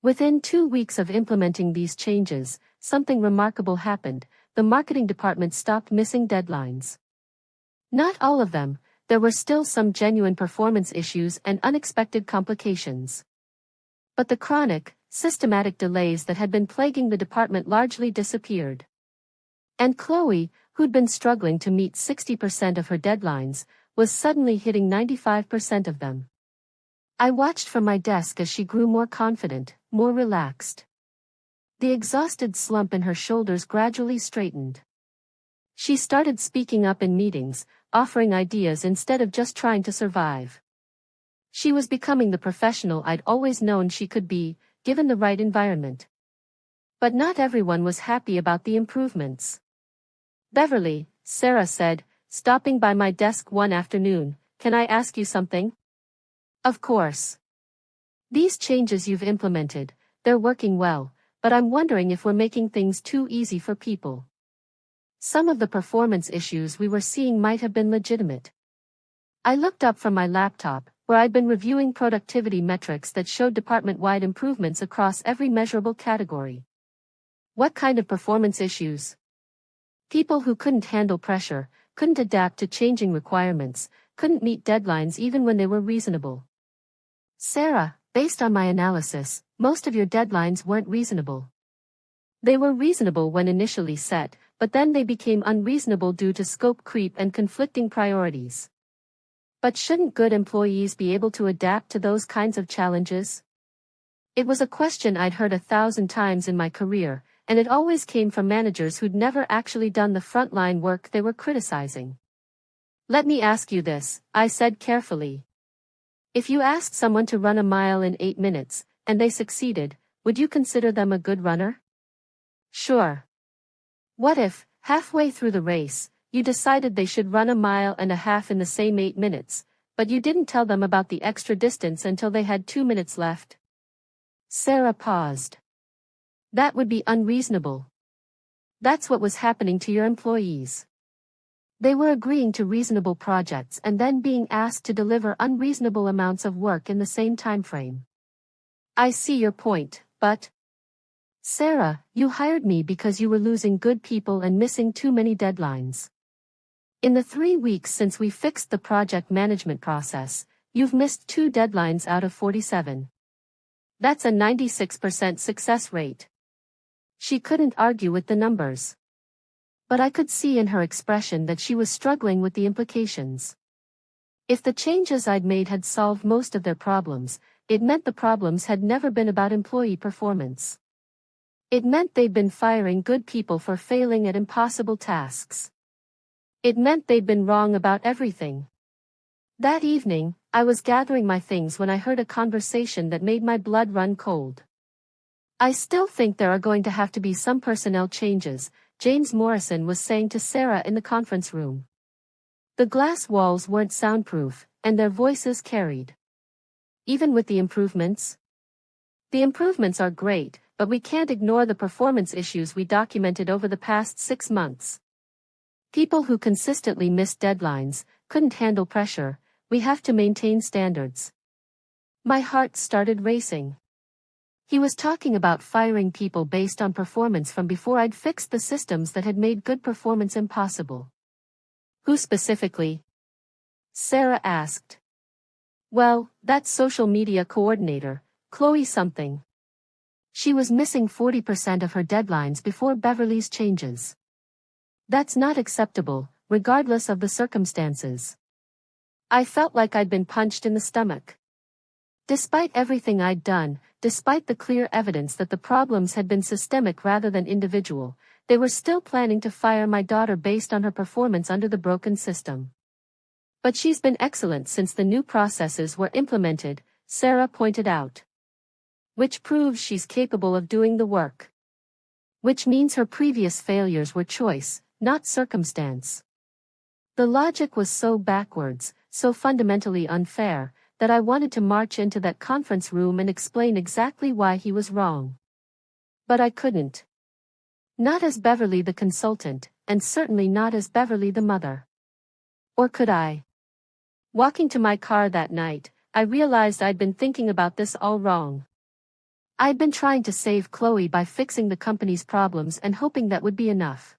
Within 2 weeks of implementing these changes, something remarkable happened: the marketing department stopped missing deadlines. Not all of them, there were still some genuine performance issues and unexpected complications. But the chronic, systematic delays that had been plaguing the department largely disappeared. And Chloe, who'd been struggling to meet 60% of her deadlines, was suddenly hitting 95% of them. I watched from my desk as she grew more confident, more relaxed. The exhausted slump in her shoulders gradually straightened. She started speaking up in meetings, offering ideas instead of just trying to survive. She was becoming the professional I'd always known she could be, given the right environment. But not everyone was happy about the improvements. "Beverly," Sarah said, stopping by my desk one afternoon, "can I ask you something?" "Of course. These changes you've implemented, they're working well, but I'm wondering if we're making things too easy for people. Some of the performance issues we were seeing might have been legitimate." I looked up from my laptop, where I'd been reviewing productivity metrics that showed department-wide improvements across every measurable category. "What kind of performance issues?" "People who couldn't handle pressure, couldn't adapt to changing requirements, couldn't meet deadlines even when they were reasonable." "Sarah, based on my analysis, most of your deadlines weren't reasonable." "They were reasonable when initially set, but then they became unreasonable due to scope creep and conflicting priorities." "But shouldn't good employees be able to adapt to those kinds of challenges?" It was a question I'd heard 1,000 times in my career, and it always came from managers who'd never actually done the frontline work they were criticizing. "Let me ask you this," I said carefully. "If you asked someone to run a mile in 8 minutes, and they succeeded, would you consider them a good runner?" "Sure." "What if, halfway through the race, you decided they should run 1.5 miles in the same 8 minutes, but you didn't tell them about the extra distance until they had 2 minutes left?" Sarah paused. "That would be unreasonable." "That's what was happening to your employees. They were agreeing to reasonable projects and then being asked to deliver unreasonable amounts of work in the same time frame. I see your point, but Sarah, you hired me because you were losing good people and missing too many deadlines. In the 3 weeks since we fixed the project management process, you've missed 2 deadlines out of 47. That's a 96% success rate. She couldn't argue with the numbers. But I could see in her expression that she was struggling with the implications. If the changes I'd made had solved most of their problems, it meant the problems had never been about employee performance. It meant they'd been firing good people for failing at impossible tasks. It meant they'd been wrong about everything. That evening, I was gathering my things when I heard a conversation that made my blood run cold. I still think there are going to have to be some personnel changes, James Morrison was saying to Sarah in the conference room. The glass walls weren't soundproof, and their voices carried. Even with the improvements? The improvements are great, but we can't ignore the performance issues we documented over the past 6 months. People who consistently missed deadlines, couldn't handle pressure, we have to maintain standards. My heart started racing. He was talking about firing people based on performance from before I'd fixed the systems that had made good performance impossible. Who specifically? Sarah asked. Well, that social media coordinator, Chloe something. She was missing 40% of her deadlines before Beverly's changes. That's not acceptable, regardless of the circumstances. I felt like I'd been punched in the stomach. Despite everything I'd done, despite the clear evidence that the problems had been systemic rather than individual, they were still planning to fire my daughter based on her performance under the broken system. But she's been excellent since the new processes were implemented, Sarah pointed out. Which proves she's capable of doing the work. Which means her previous failures were choice, not circumstance. The logic was so backwards, so fundamentally unfair, that I wanted to march into that conference room and explain exactly why he was wrong. But I couldn't. Not as Beverly the consultant, and certainly not as Beverly the mother. Or could I? Walking to my car that night, I realized I'd been thinking about this all wrong. I'd been trying to save Chloe by fixing the company's problems and hoping that would be enough.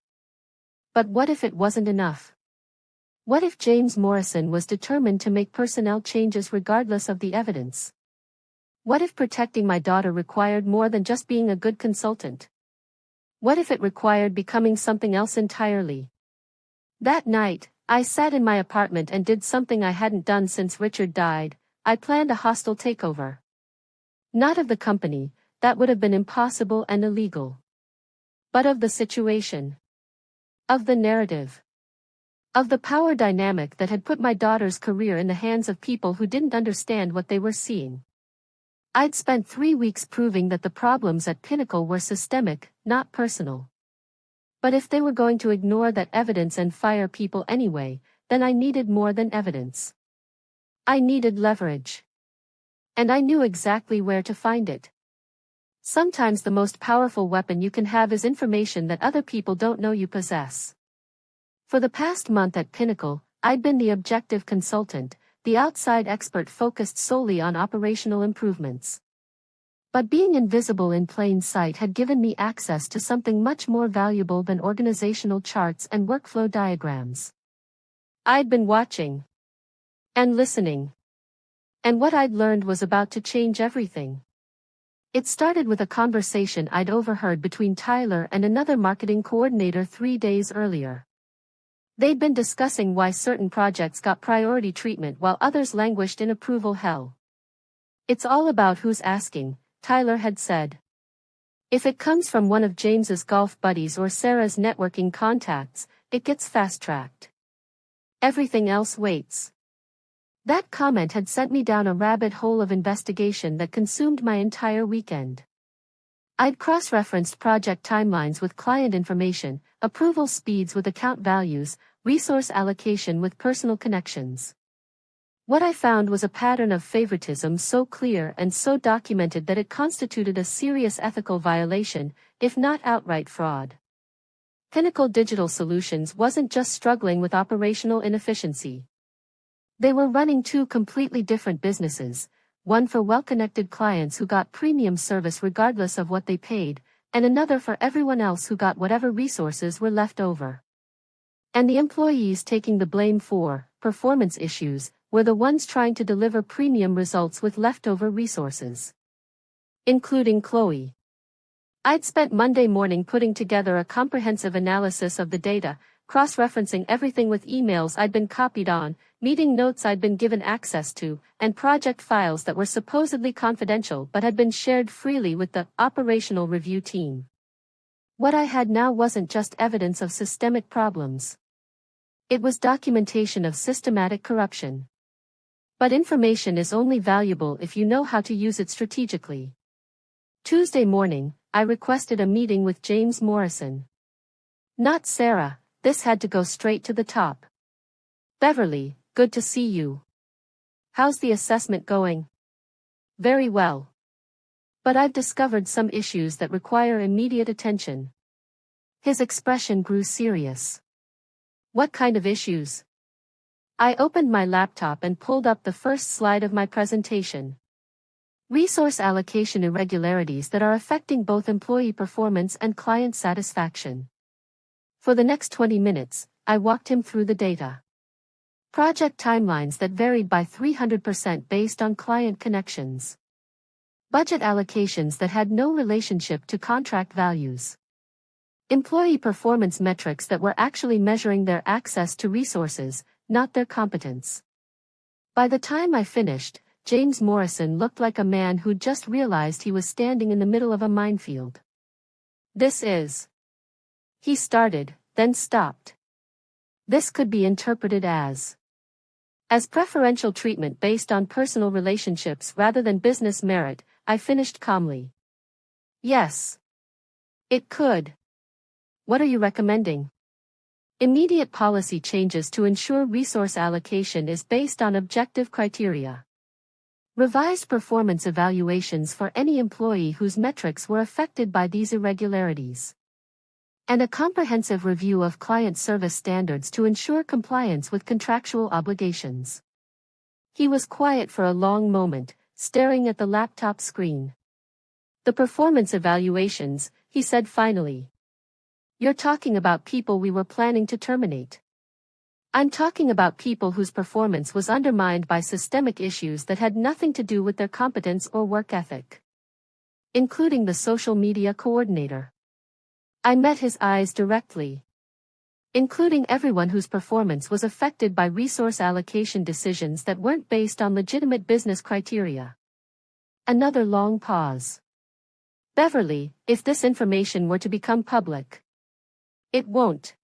But what if it wasn't enough? What if James Morrison was determined to make personnel changes regardless of the evidence? What if protecting my daughter required more than just being a good consultant? What if it required becoming something else entirely? That night, I sat in my apartment and did something I hadn't done since Richard died. I planned a hostile takeover. Not of the company, that would have been impossible and illegal. But of the situation. Of the narrative. Of the power dynamic that had put my daughter's career in the hands of people who didn't understand what they were seeing. I'd spent 3 weeks proving that the problems at Pinnacle were systemic, not personal. But if they were going to ignore that evidence and fire people anyway, then I needed more than evidence. I needed leverage. And I knew exactly where to find it. Sometimes the most powerful weapon you can have is information that other people don't know you possess. For the past month at Pinnacle, I'd been the objective consultant, the outside expert focused solely on operational improvements. But being invisible in plain sight had given me access to something much more valuable than organizational charts and workflow diagrams. I'd been watching. And listening. And what I'd learned was about to change everything. It started with a conversation I'd overheard between Tyler and another marketing coordinator 3 days earlier. They'd been discussing why certain projects got priority treatment while others languished in approval hell. It's all about who's asking, Tyler had said. If it comes from one of James's golf buddies or Sarah's networking contacts, it gets fast-tracked. Everything else waits. That comment had sent me down a rabbit hole of investigation that consumed my entire weekend. I'd cross-referenced project timelines with client information, approval speeds with account values, resource allocation with personal connections. What I found was a pattern of favoritism so clear and so documented that it constituted a serious ethical violation, if not outright fraud. Pinnacle Digital Solutions wasn't just struggling with operational inefficiency. They were running two completely different businesses, one for well-connected clients who got premium service regardless of what they paid, and another for everyone else who got whatever resources were left over. And the employees taking the blame for performance issues were the ones trying to deliver premium results with leftover resources. Including Chloe. I'd spent Monday morning putting together a comprehensive analysis of the data, cross-referencing everything with emails I'd been copied on, meeting notes I'd been given access to, and project files that were supposedly confidential but had been shared freely with the operational review team. What I had now wasn't just evidence of systemic problems. It was documentation of systematic corruption. But information is only valuable if you know how to use it strategically. Tuesday morning, I requested a meeting with James Morrison. Not Sarah, this had to go straight to the top. Beverly, good to see you. How's the assessment going? Very well. But I've discovered some issues that require immediate attention. His expression grew serious. What kind of issues? I opened my laptop and pulled up the first slide of my presentation. Resource allocation irregularities that are affecting both employee performance and client satisfaction. For the next 20 minutes, I walked him through the data. Project timelines that varied by 300% based on client connections. Budget allocations that had no relationship to contract values. Employee performance metrics that were actually measuring their access to resources, not their competence. By the time I finished, James Morrison looked like a man who'd just realized he was standing in the middle of a minefield. This is. He started, then stopped. This could be interpreted as preferential treatment based on personal relationships rather than business merit, I finished calmly. Yes. It could. What are you recommending? Immediate policy changes to ensure resource allocation is based on objective criteria. Revised performance evaluations for any employee whose metrics were affected by these irregularities. And a comprehensive review of client service standards to ensure compliance with contractual obligations. He was quiet for a long moment, staring at the laptop screen. The performance evaluations, he said finally. You're talking about people we were planning to terminate. I'm talking about people whose performance was undermined by systemic issues that had nothing to do with their competence or work ethic. Including the social media coordinator. I met his eyes directly. Including everyone whose performance was affected by resource allocation decisions that weren't based on legitimate business criteria. Another long pause. Beverly, if this information were to become public. It won't.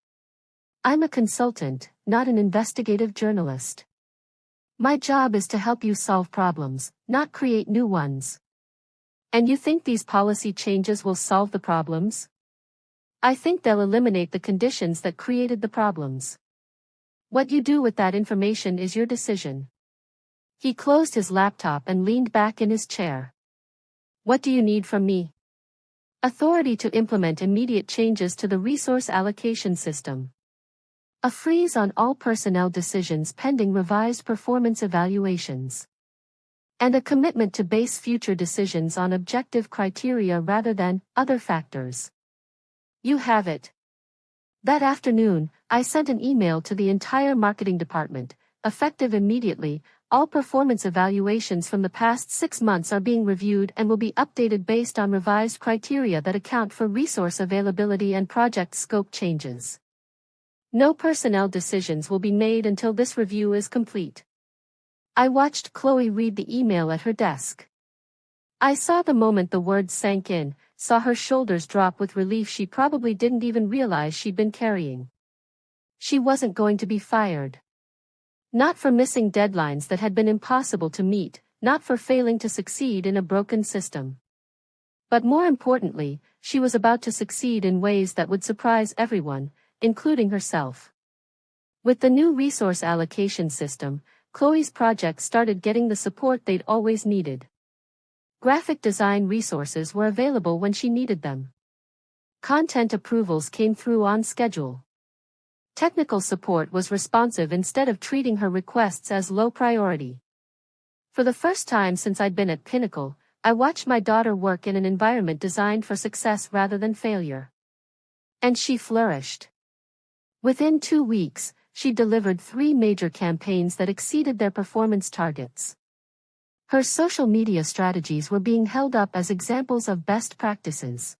I'm a consultant, not an investigative journalist. My job is to help you solve problems, not create new ones. And you think these policy changes will solve the problems? I think they'll eliminate the conditions that created the problems. What you do with that information is your decision. He closed his laptop and leaned back in his chair. What do you need from me? Authority to implement immediate changes to the resource allocation system. A freeze on all personnel decisions pending revised performance evaluations. And a commitment to base future decisions on objective criteria rather than other factors. You have it. That afternoon, I sent an email to the entire marketing department, effective immediately. All performance evaluations from the past 6 months are being reviewed and will be updated based on revised criteria that account for resource availability and project scope changes. No personnel decisions will be made until this review is complete. I watched Chloe read the email at her desk. I saw the moment the words sank in, saw her shoulders drop with relief she probably didn't even realize she'd been carrying. She wasn't going to be fired. Not for missing deadlines that had been impossible to meet, not for failing to succeed in a broken system. But more importantly, she was about to succeed in ways that would surprise everyone, including herself. With the new resource allocation system, Chloe's projects started getting the support they'd always needed. Graphic design resources were available when she needed them. Content approvals came through on schedule. Technical support was responsive instead of treating her requests as low priority. For the first time since I'd been at Pinnacle, I watched my daughter work in an environment designed for success rather than failure. And she flourished. Within 2 weeks, she delivered 3 major campaigns that exceeded their performance targets. Her social media strategies were being held up as examples of best practices.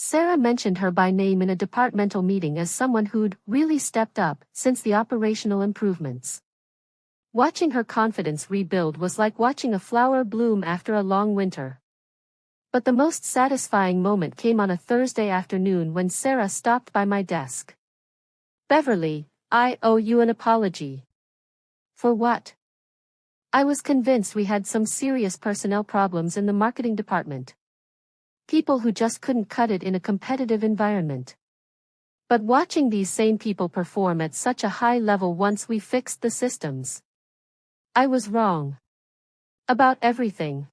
Sarah mentioned her by name in a departmental meeting as someone who'd really stepped up since the operational improvements. Watching her confidence rebuild was like watching a flower bloom after a long winter. But the most satisfying moment came on a Thursday afternoon when Sarah stopped by my desk. "Beverly, I owe you an apology." "For what?" "I was convinced we had some serious personnel problems in the marketing department. People who just couldn't cut it in a competitive environment. But watching these same people perform at such a high level once we fixed the systems. I was wrong. About everything.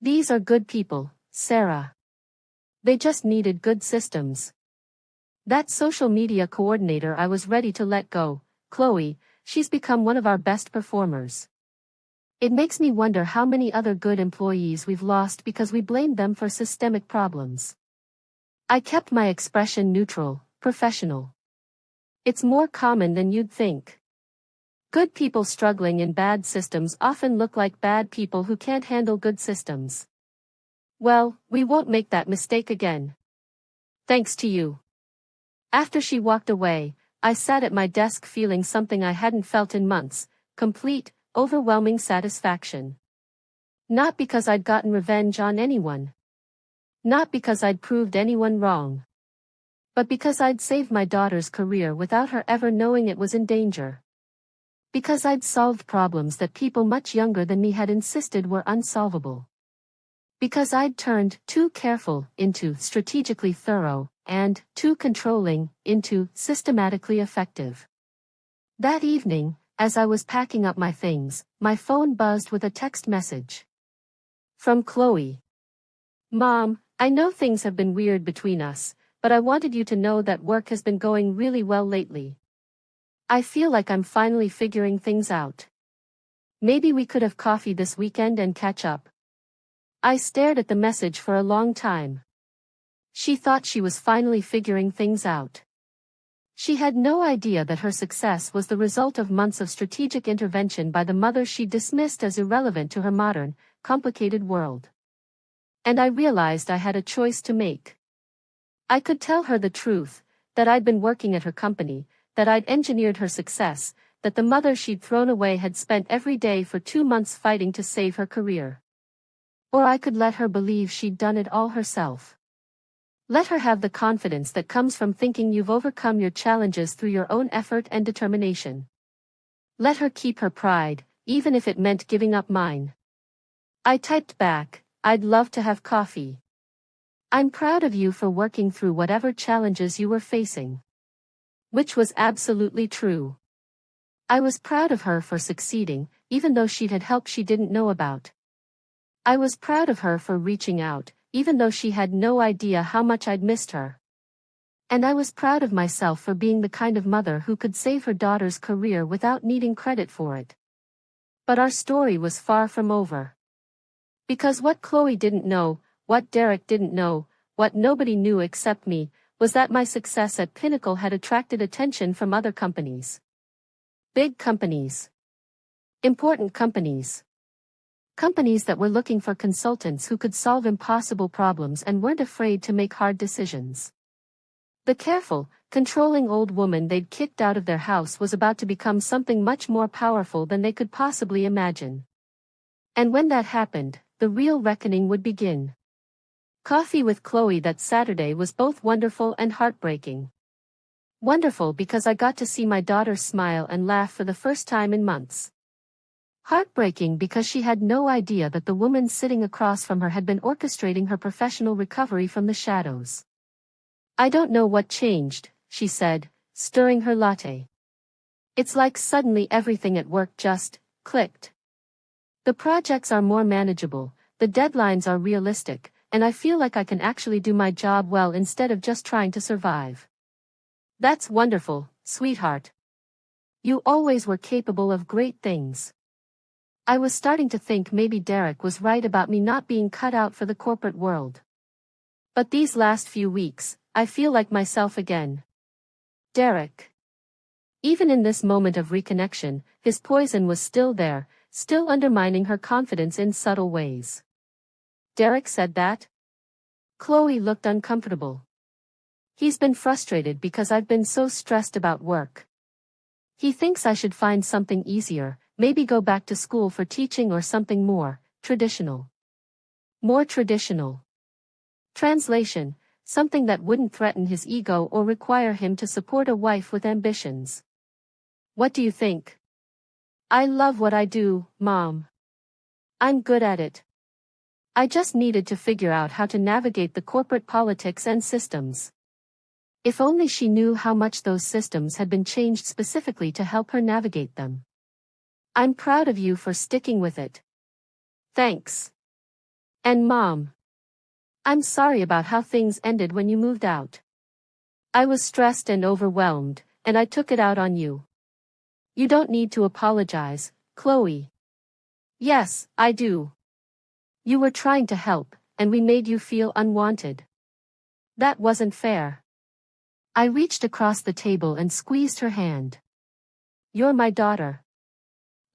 These are good people, Sarah. They just needed good systems. That social media coordinator I was ready to let go, Chloe, she's become one of our best performers. It makes me wonder how many other good employees we've lost because we blamed them for systemic problems." I kept my expression neutral, professional. "It's more common than you'd think. Good people struggling in bad systems often look like bad people who can't handle good systems. Well, we won't make that mistake again. Thanks to you." After she walked away, I sat at my desk feeling something I hadn't felt in months, complete, overwhelming satisfaction. Not because I'd gotten revenge on anyone. Not because I'd proved anyone wrong. But because I'd saved my daughter's career without her ever knowing it was in danger. Because I'd solved problems that people much younger than me had insisted were unsolvable. Because I'd turned too careful into strategically thorough, and too controlling into systematically effective. That evening, as I was packing up my things, my phone buzzed with a text message. From Chloe. "Mom, I know things have been weird between us, but I wanted you to know that work has been going really well lately. I feel like I'm finally figuring things out. Maybe we could have coffee this weekend and catch up." I stared at the message for a long time. She thought she was finally figuring things out. She had no idea that her success was the result of months of strategic intervention by the mother she dismissed as irrelevant to her modern, complicated world. And I realized I had a choice to make. I could tell her the truth, that I'd been working at her company, that I'd engineered her success, that the mother she'd thrown away had spent every day for 2 months fighting to save her career. Or I could let her believe she'd done it all herself. Let her have the confidence that comes from thinking you've overcome your challenges through your own effort and determination. Let her keep her pride, even if it meant giving up mine. I typed back, "I'd love to have coffee. I'm proud of you for working through whatever challenges you were facing." Which was absolutely true. I was proud of her for succeeding, even though she'd had help she didn't know about. I was proud of her for reaching out, even though she had no idea how much I'd missed her. And I was proud of myself for being the kind of mother who could save her daughter's career without needing credit for it. But our story was far from over. Because what Chloe didn't know, what Derek didn't know, what nobody knew except me, was that my success at Pinnacle had attracted attention from other companies. Big companies. Important companies. Companies that were looking for consultants who could solve impossible problems and weren't afraid to make hard decisions. The careful, controlling old woman they'd kicked out of their house was about to become something much more powerful than they could possibly imagine. And when that happened, the real reckoning would begin. Coffee with Chloe that Saturday was both wonderful and heartbreaking. Wonderful because I got to see my daughter smile and laugh for the first time in months. Heartbreaking because she had no idea that the woman sitting across from her had been orchestrating her professional recovery from the shadows. "I don't know what changed," she said, stirring her latte. "It's like suddenly everything at work just clicked. The projects are more manageable, the deadlines are realistic, and I feel like I can actually do my job well instead of just trying to survive. That's wonderful, sweetheart. You always were capable of great things. I was starting to think maybe Derek was right about me not being cut out for the corporate world. But these last few weeks, I feel like myself again. Derek. Even in this moment of reconnection, his poison was still there, still undermining her confidence in subtle ways. Derek said that? Chloe looked uncomfortable. He's been frustrated because I've been so stressed about work. He thinks I should find something easier, maybe go back to school for teaching or something more traditional. More traditional. Translation, something that wouldn't threaten his ego or require him to support a wife with ambitions. What do you think? I love what I do, Mom. I'm good at it. I just needed to figure out how to navigate the corporate politics and systems. If only she knew how much those systems had been changed specifically to help her navigate them. I'm proud of you for sticking with it. Thanks. And Mom. I'm sorry about how things ended when you moved out. I was stressed and overwhelmed, and I took it out on you. You don't need to apologize, Chloe. Yes, I do. You were trying to help, and we made you feel unwanted. That wasn't fair. I reached across the table and squeezed her hand. You're my daughter.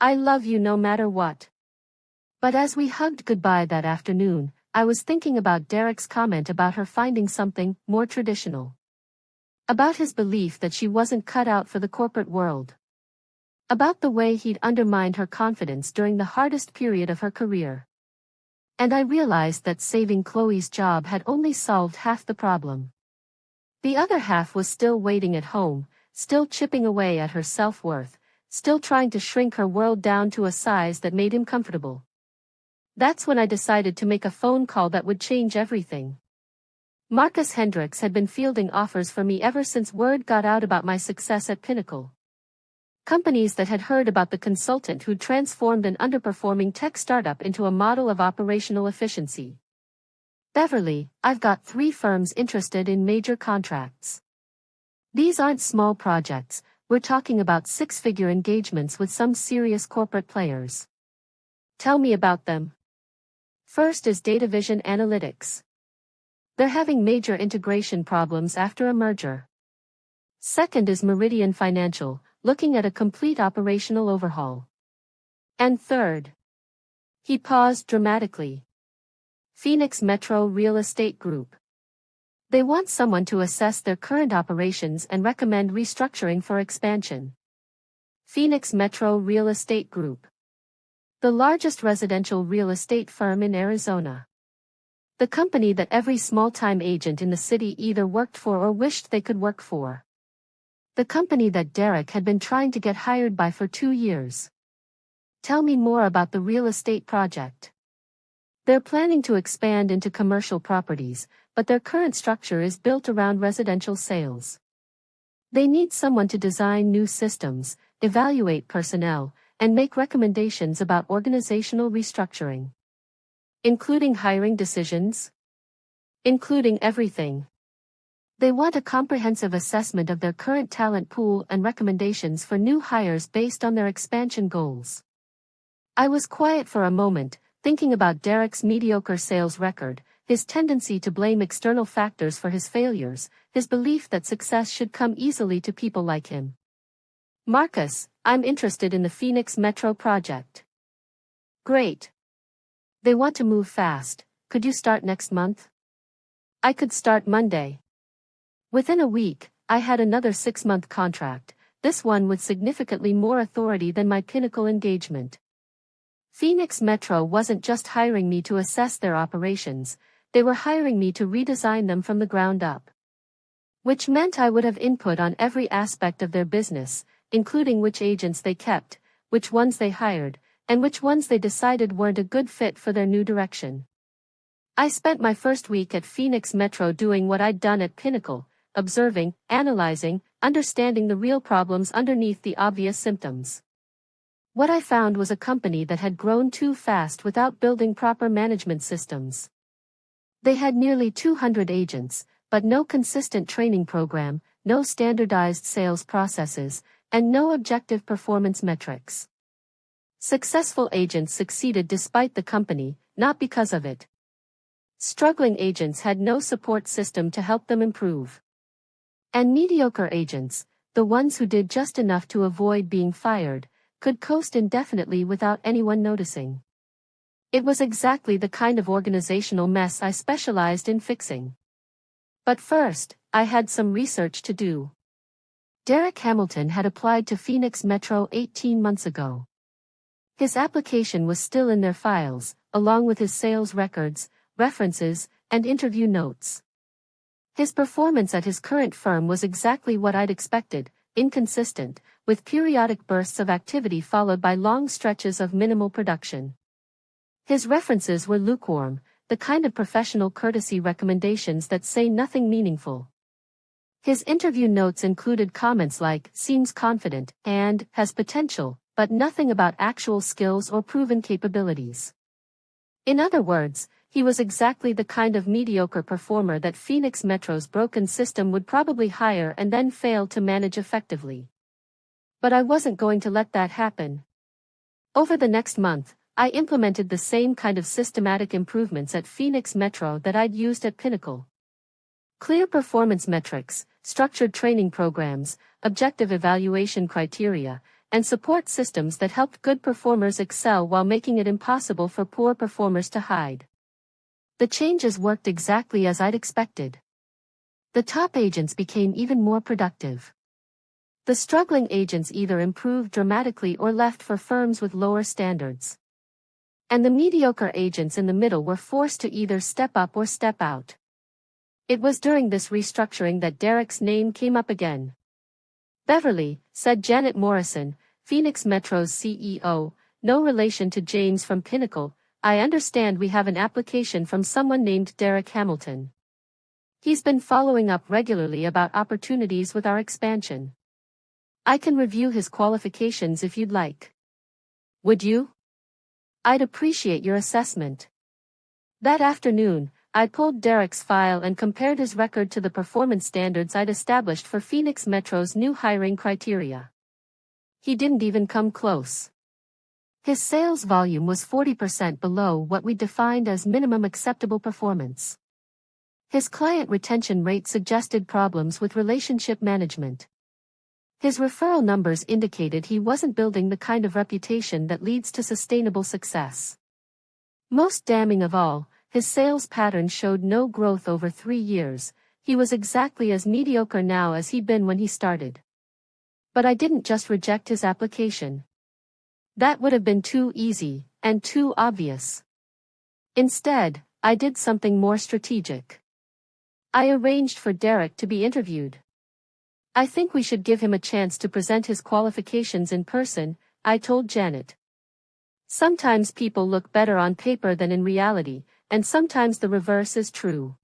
I love you no matter what. But as we hugged goodbye that afternoon, I was thinking about Derek's comment about her finding something more traditional. About his belief that she wasn't cut out for the corporate world. About the way he'd undermined her confidence during the hardest period of her career. And I realized that saving Chloe's job had only solved half the problem. The other half was still waiting at home, still chipping away at her self-worth, still trying to shrink her world down to a size that made him comfortable. That's when I decided to make a phone call that would change everything. Marcus Hendricks had been fielding offers for me ever since word got out about my success at Pinnacle. Companies that had heard about the consultant who'd transformed an underperforming tech startup into a model of operational efficiency. Beverly, I've got 3 firms interested in major contracts. These aren't small projects, we're talking about 6-figure engagements with some serious corporate players. Tell me about them. First is Data Vision Analytics. They're having major integration problems after a merger. Second is Meridian Financial, looking at a complete operational overhaul. And third. He paused dramatically. Phoenix Metro Real Estate Group. They want someone to assess their current operations and recommend restructuring for expansion. Phoenix Metro Real Estate Group. The largest residential real estate firm in Arizona. The company that every small-time agent in the city either worked for or wished they could work for. The company that Derek had been trying to get hired by for 2 years. Tell me more about the real estate project. They're planning to expand into commercial properties, but their current structure is built around residential sales. They need someone to design new systems, evaluate personnel, and make recommendations about organizational restructuring. Including hiring decisions? Including everything. They want a comprehensive assessment of their current talent pool and recommendations for new hires based on their expansion goals. I was quiet for a moment, thinking about Derek's mediocre sales record, his tendency to blame external factors for his failures, his belief that success should come easily to people like him. Marcus, I'm interested in the Phoenix Metro project. Great. They want to move fast. Could you start next month? I could start Monday. Within a week, I had another 6-month contract, this one with significantly more authority than my Pinnacle engagement. Phoenix Metro wasn't just hiring me to assess their operations, they were hiring me to redesign them from the ground up. Which meant I would have input on every aspect of their business, including which agents they kept, which ones they hired, and which ones they decided weren't a good fit for their new direction. I spent my first week at Phoenix Metro doing what I'd done at Pinnacle, observing, analyzing, understanding the real problems underneath the obvious symptoms. What I found was a company that had grown too fast without building proper management systems. They had nearly 200 agents, but no consistent training program, no standardized sales processes, and no objective performance metrics. Successful agents succeeded despite the company, not because of it. Struggling agents had no support system to help them improve. And mediocre agents, the ones who did just enough to avoid being fired, could coast indefinitely without anyone noticing. It was exactly the kind of organizational mess I specialized in fixing. But first, I had some research to do. Derek Hamilton had applied to Phoenix Metro 18 months ago. His application was still in their files, along with his sales records, references, and interview notes. His performance at his current firm was exactly what I'd expected, inconsistent, with periodic bursts of activity followed by long stretches of minimal production. His references were lukewarm, the kind of professional courtesy recommendations that say nothing meaningful. His interview notes included comments like, seems confident, and, has potential, but nothing about actual skills or proven capabilities. In other words, he was exactly the kind of mediocre performer that Phoenix Metro's broken system would probably hire and then fail to manage effectively. But I wasn't going to let that happen. Over the next month, I implemented the same kind of systematic improvements at Phoenix Metro that I'd used at Pinnacle. Clear performance metrics, structured training programs, objective evaluation criteria, and support systems that helped good performers excel while making it impossible for poor performers to hide. The changes worked exactly as I'd expected. The top agents became even more productive. The struggling agents either improved dramatically or left for firms with lower standards. And the mediocre agents in the middle were forced to either step up or step out. It was during this restructuring that Derek's name came up again. "Beverly," said Janet Morrison, Phoenix Metro's CEO, no relation to James from Pinnacle, "I understand we have an application from someone named Derek Hamilton. He's been following up regularly about opportunities with our expansion. I can review his qualifications if you'd like." "Would you?" "I'd appreciate your assessment." That afternoon, I pulled Derek's file and compared his record to the performance standards I'd established for Phoenix Metro's new hiring criteria. He didn't even come close. His sales volume was 40% below what we defined as minimum acceptable performance. His client retention rate suggested problems with relationship management. His referral numbers indicated he wasn't building the kind of reputation that leads to sustainable success. Most damning of all, his sales pattern showed no growth over 3 years. He was exactly as mediocre now as he'd been when he started. But I didn't just reject his application. That would have been too easy, and too obvious. Instead, I did something more strategic. I arranged for Derek to be interviewed. "I think we should give him a chance to present his qualifications in person," I told Janet. "Sometimes people look better on paper than in reality, and sometimes the reverse is true."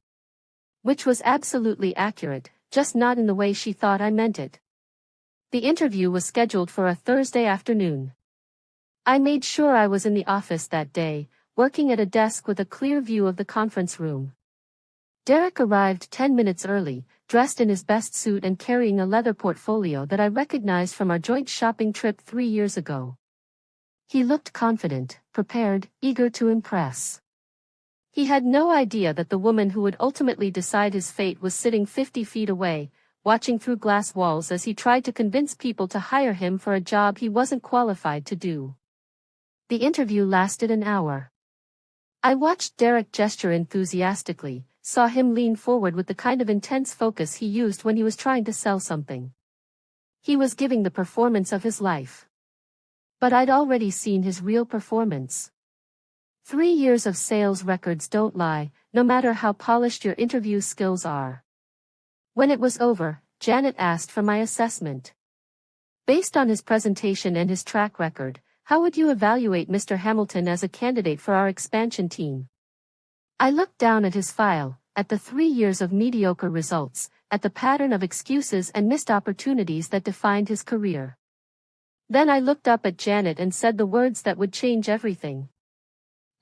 Which was absolutely accurate, just not in the way she thought I meant it. The interview was scheduled for a Thursday afternoon. I made sure I was in the office that day, working at a desk with a clear view of the conference room. Derek arrived 10 minutes early, dressed in his best suit and carrying a leather portfolio that I recognized from our joint shopping trip 3 years ago. He looked confident, prepared, eager to impress. He had no idea that the woman who would ultimately decide his fate was sitting 50 feet away, watching through glass walls as he tried to convince people to hire him for a job he wasn't qualified to do. The interview lasted an hour. I watched Derek gesture enthusiastically, saw him lean forward with the kind of intense focus he used when he was trying to sell something. He was giving the performance of his life. But I'd already seen his real performance. 3 years of sales records don't lie, no matter how polished your interview skills are. When it was over, Janet asked for my assessment. "Based on his presentation and his track record, how would you evaluate Mr. Hamilton as a candidate for our expansion team?" I looked down at his file, at the 3 years of mediocre results, at the pattern of excuses and missed opportunities that defined his career. Then I looked up at Janet and said the words that would change everything.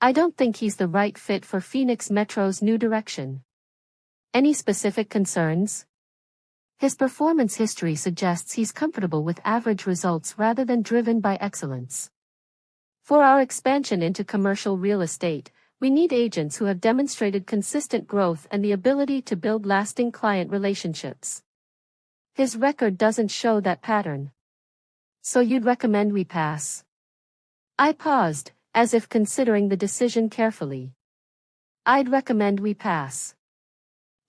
I don't think he's the right fit for Phoenix Metro's new direction. Any specific concerns? His performance history suggests he's comfortable with average results rather than driven by excellence. For our expansion into commercial real estate, we need agents who have demonstrated consistent growth and the ability to build lasting client relationships. His record doesn't show that pattern. So you'd recommend we pass? I paused, as if considering the decision carefully. I'd recommend we pass.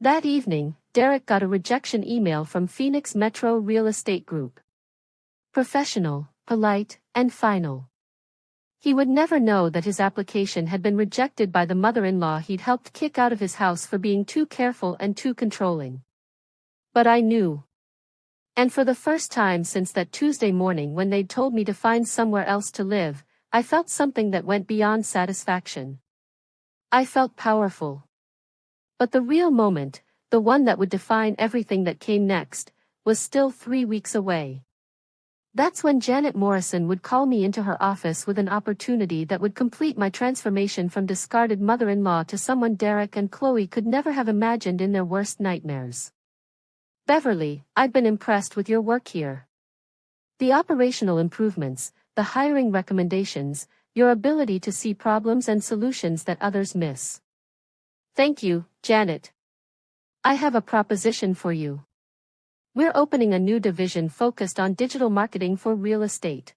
That evening, Derek got a rejection email from Phoenix Metro Real Estate Group. Professional, polite, and final. He would never know that his application had been rejected by the mother-in-law he'd helped kick out of his house for being too careful and too controlling. But I knew. And for the first time since that Tuesday morning when they'd told me to find somewhere else to live, I felt something that went beyond satisfaction. I felt powerful. But the real moment, the one that would define everything that came next, was still 3 weeks away. That's when Janet Morrison would call me into her office with an opportunity that would complete my transformation from discarded mother-in-law to someone Derek and Chloe could never have imagined in their worst nightmares. Beverly, I've been impressed with your work here. The operational improvements, the hiring recommendations, your ability to see problems and solutions that others miss. Thank you, Janet. I have a proposition for you. We're opening a new division focused on digital marketing for real estate.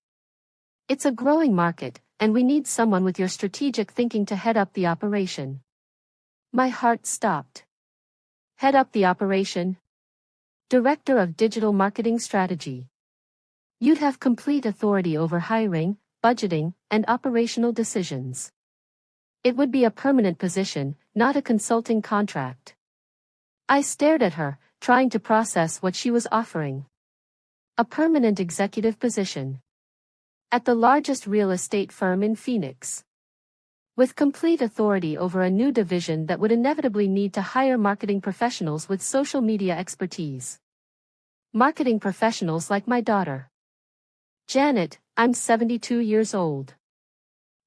It's a growing market, and we need someone with your strategic thinking to head up the operation. My heart stopped. Head up the operation? Director of Digital Marketing Strategy. You'd have complete authority over hiring, budgeting, and operational decisions. It would be a permanent position, not a consulting contract. I stared at her, trying to process what she was offering. A permanent executive position. At the largest real estate firm in Phoenix. With complete authority over a new division that would inevitably need to hire marketing professionals with social media expertise. Marketing professionals like my daughter. Janet, I'm 72 years old.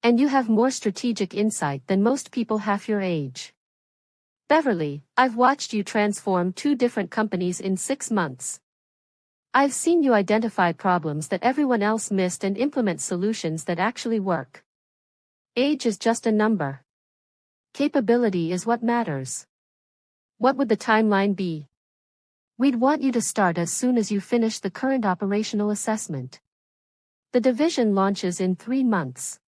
And you have more strategic insight than most people half your age. Beverly, I've watched you transform 2 different companies in 6 months. I've seen you identify problems that everyone else missed and implement solutions that actually work. Age is just a number. Capability is what matters. What would the timeline be? We'd want you to start as soon as you finish the current operational assessment. The division launches in 3 months.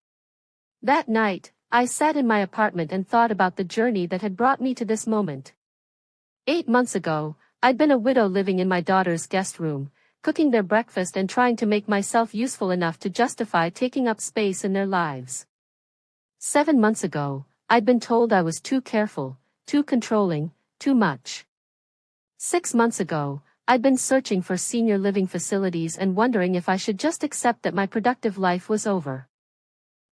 That night, I sat in my apartment and thought about the journey that had brought me to this moment. 8 months ago, I'd been a widow living in my daughter's guest room, cooking their breakfast and trying to make myself useful enough to justify taking up space in their lives. 7 months ago, I'd been told I was too careful, too controlling, too much. 6 months ago, I'd been searching for senior living facilities and wondering if I should just accept that my productive life was over.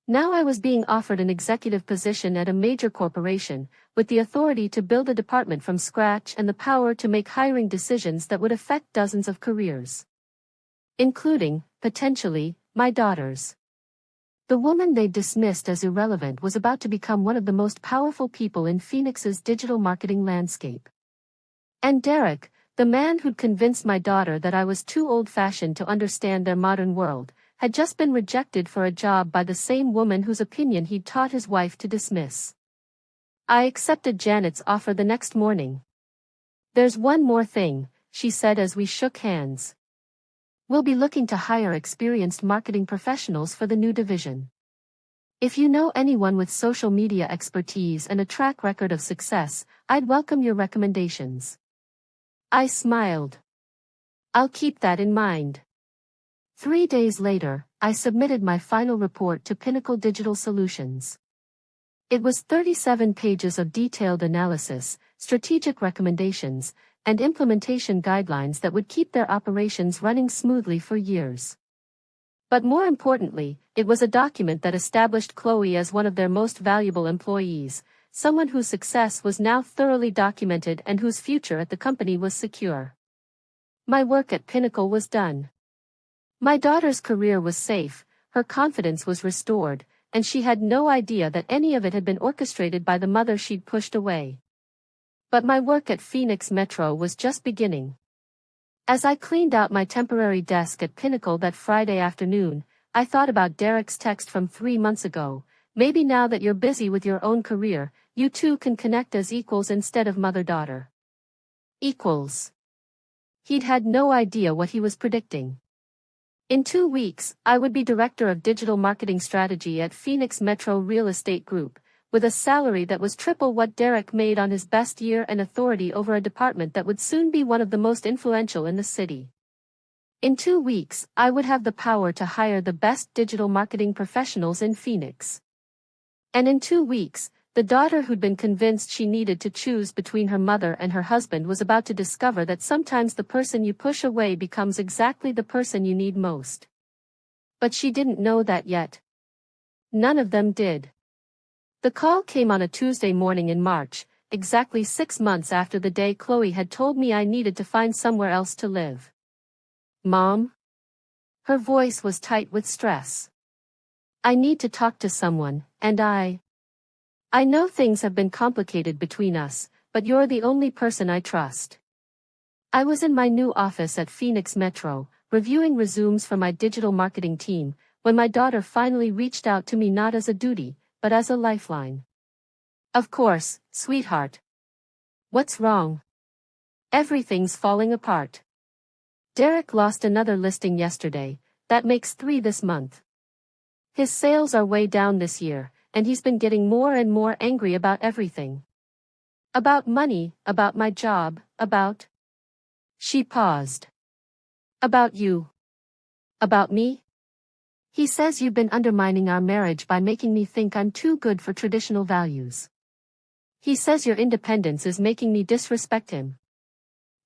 Now I was being offered an executive position at a major corporation, with the authority to build a department from scratch and the power to make hiring decisions that would affect dozens of careers. Including, potentially, my daughters. The woman they'd dismissed as irrelevant was about to become one of the most powerful people in Phoenix's digital marketing landscape. And Derek, the man who'd convinced my daughter that I was too old-fashioned to understand their modern world, had just been rejected for a job by the same woman whose opinion he'd taught his wife to dismiss. I accepted Janet's offer the next morning. There's one more thing, she said as we shook hands. We'll be looking to hire experienced marketing professionals for the new division. If you know anyone with social media expertise and a track record of success, I'd welcome your recommendations. I smiled. I'll keep that in mind. 3 days later, I submitted my final report to Pinnacle Digital Solutions. It was 37 pages of detailed analysis, strategic recommendations, and implementation guidelines that would keep their operations running smoothly for years. But more importantly, it was a document that established Chloe as one of their most valuable employees, someone whose success was now thoroughly documented and whose future at the company was secure. My work at Pinnacle was done. My daughter's career was safe, her confidence was restored, and she had no idea that any of it had been orchestrated by the mother she'd pushed away. But my work at Phoenix Metro was just beginning. As I cleaned out my temporary desk at Pinnacle that Friday afternoon, I thought about Derek's text from 3 months ago. Maybe now that you're busy with your own career, you two can connect as equals instead of mother-daughter. Equals. He'd had no idea what he was predicting. In 2 weeks, I would be Director of Digital Marketing Strategy at Phoenix Metro Real Estate Group, with a salary that was triple what Derek made on his best year and authority over a department that would soon be one of the most influential in the city. In 2 weeks, I would have the power to hire the best digital marketing professionals in Phoenix. And in 2 weeks, the daughter who'd been convinced she needed to choose between her mother and her husband was about to discover that sometimes the person you push away becomes exactly the person you need most. But she didn't know that yet. None of them did. The call came on a Tuesday morning in March, exactly 6 months after the day Chloe had told me I needed to find somewhere else to live. Mom? Her voice was tight with stress. I need to talk to someone, and I know things have been complicated between us, but you're the only person I trust. I was in my new office at Phoenix Metro, reviewing resumes for my digital marketing team, when my daughter finally reached out to me not as a duty, but as a lifeline. Of course, sweetheart. What's wrong? Everything's falling apart. Derek lost another listing yesterday, that makes 3 this month. His sales are way down this year, and he's been getting more and more angry about everything. About money, about my job, about... She paused. About you. About me? He says you've been undermining our marriage by making me think I'm too good for traditional values. He says your independence is making me disrespect him.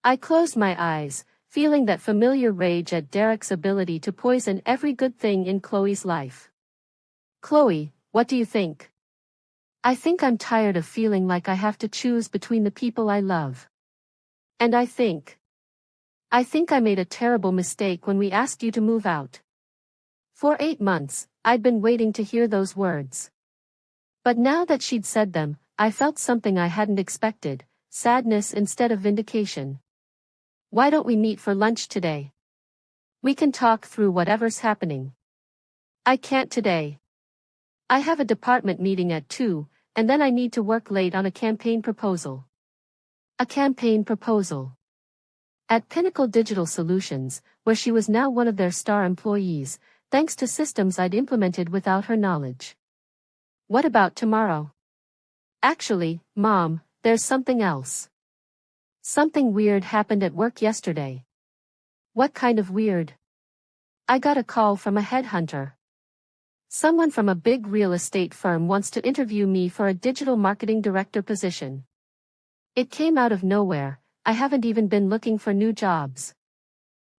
I closed my eyes, feeling that familiar rage at Derek's ability to poison every good thing in Chloe's life. Chloe, what do you think? I think I'm tired of feeling like I have to choose between the people I love. And I think I made a terrible mistake when we asked you to move out. For 8 months, I'd been waiting to hear those words. But now that she'd said them, I felt something I hadn't expected, sadness instead of vindication. Why don't we meet for lunch today? We can talk through whatever's happening. I can't today. I have a department meeting at 2, and then I need to work late on a campaign proposal. A campaign proposal. At Pinnacle Digital Solutions, where she was now one of their star employees, thanks to systems I'd implemented without her knowledge. What about tomorrow? Actually, Mom, there's something else. Something weird happened at work yesterday. What kind of weird? I got a call from a headhunter. Someone from a big real estate firm wants to interview me for a digital marketing director position. It came out of nowhere. I haven't even been looking for new jobs.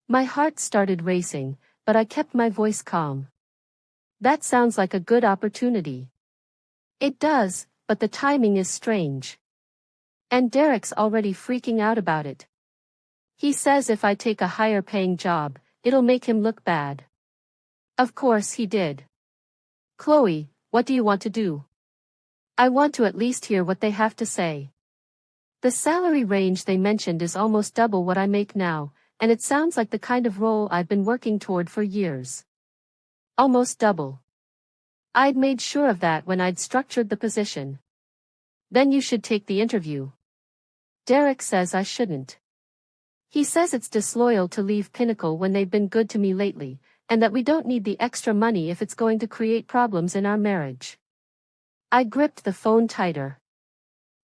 My heart started racing, but I kept my voice calm. That sounds like a good opportunity. It does, but the timing is strange. And Derek's already freaking out about it. He says if I take a higher paying job, it'll make him look bad. Of course he did. Chloe, what do you want to do? I want to at least hear what they have to say. The salary range they mentioned is almost double what I make now, and it sounds like the kind of role I've been working toward for years. Almost double. I'd made sure of that when I'd structured the position. Then you should take the interview. Derek says I shouldn't. He says it's disloyal to leave Pinnacle when they've been good to me lately, and that we don't need the extra money if it's going to create problems in our marriage. I gripped the phone tighter.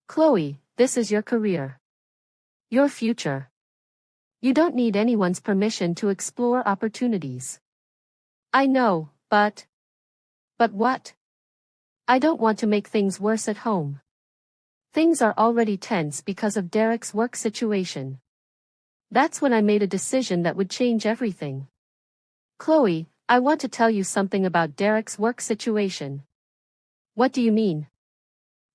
Chloe, this is your career. Your future. You don't need anyone's permission to explore opportunities. I know, but... But what? I don't want to make things worse at home. Things are already tense because of Derek's work situation. That's when I made a decision that would change everything. Chloe, I want to tell you something about Derek's work situation. What do you mean?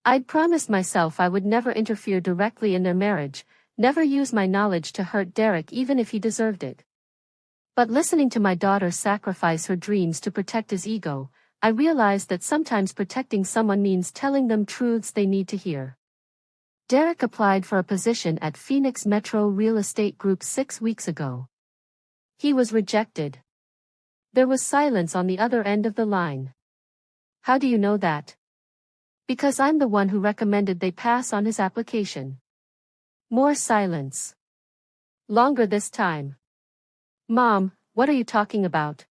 I'd promised myself I would never interfere directly in their marriage, never use my knowledge to hurt Derek even if he deserved it. But listening to my daughter sacrifice her dreams to protect his ego, I realized that sometimes protecting someone means telling them truths they need to hear. Derek applied for a position at Phoenix Metro Real Estate Group 6 weeks ago. He was rejected. There was silence on the other end of the line. How do you know that? Because I'm the one who recommended they pass on his application. More silence. Longer this time. Mom, what are you talking about?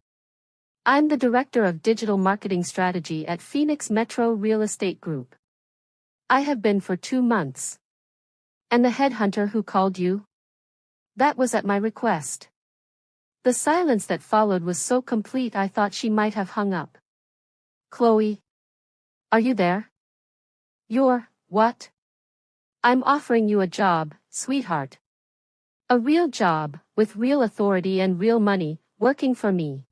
I'm the Director of Digital Marketing Strategy at Phoenix Metro Real Estate Group. I have been for 2 months. And the headhunter who called you? That was at my request. The silence that followed was so complete I thought she might have hung up. Chloe. Are you there? You're, what? I'm offering you a job, sweetheart. A real job, with real authority and real money, working for me.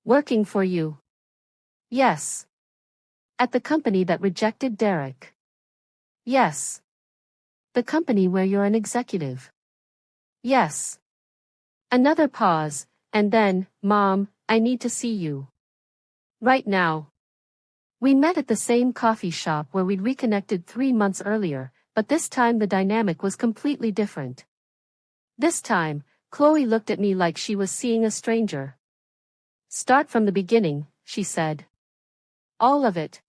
Working for you. Yes. At the company that rejected Derek. Yes. The company where you're an executive. Yes. Another pause, and then, Mom, I need to see you. Right now. We met at the same coffee shop where we'd reconnected 3 months earlier, but this time the dynamic was completely different. This time, Chloe looked at me like she was seeing a stranger. Start from the beginning, she said. All of it.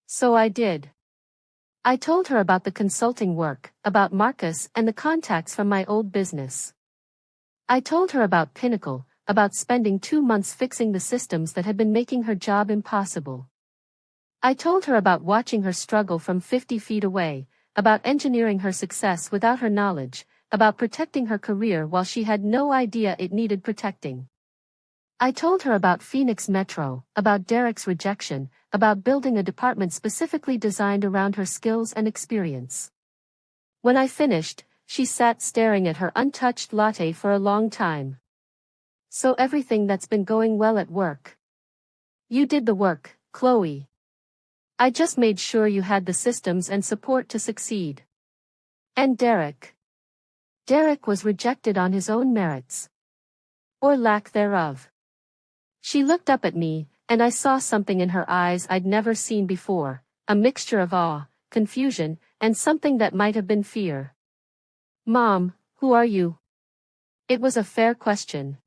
So I did. I told her about the consulting work, about Marcus and the contacts from my old business. I told her about Pinnacle, about spending 2 months fixing the systems that had been making her job impossible. I told her about watching her struggle from 50 feet away, about engineering her success without her knowledge, about protecting her career while she had no idea it needed protecting. I told her about Phoenix Metro, about Derek's rejection, about building a department specifically designed around her skills and experience. When I finished, she sat staring at her untouched latte for a long time. So everything that's been going well at work. You did the work, Chloe. I just made sure you had the systems and support to succeed. And Derek. Derek was rejected on his own merits. Or lack thereof. She looked up at me, and I saw something in her eyes I'd never seen before, a mixture of awe, confusion, and something that might have been fear. Mom, who are you? It was a fair question.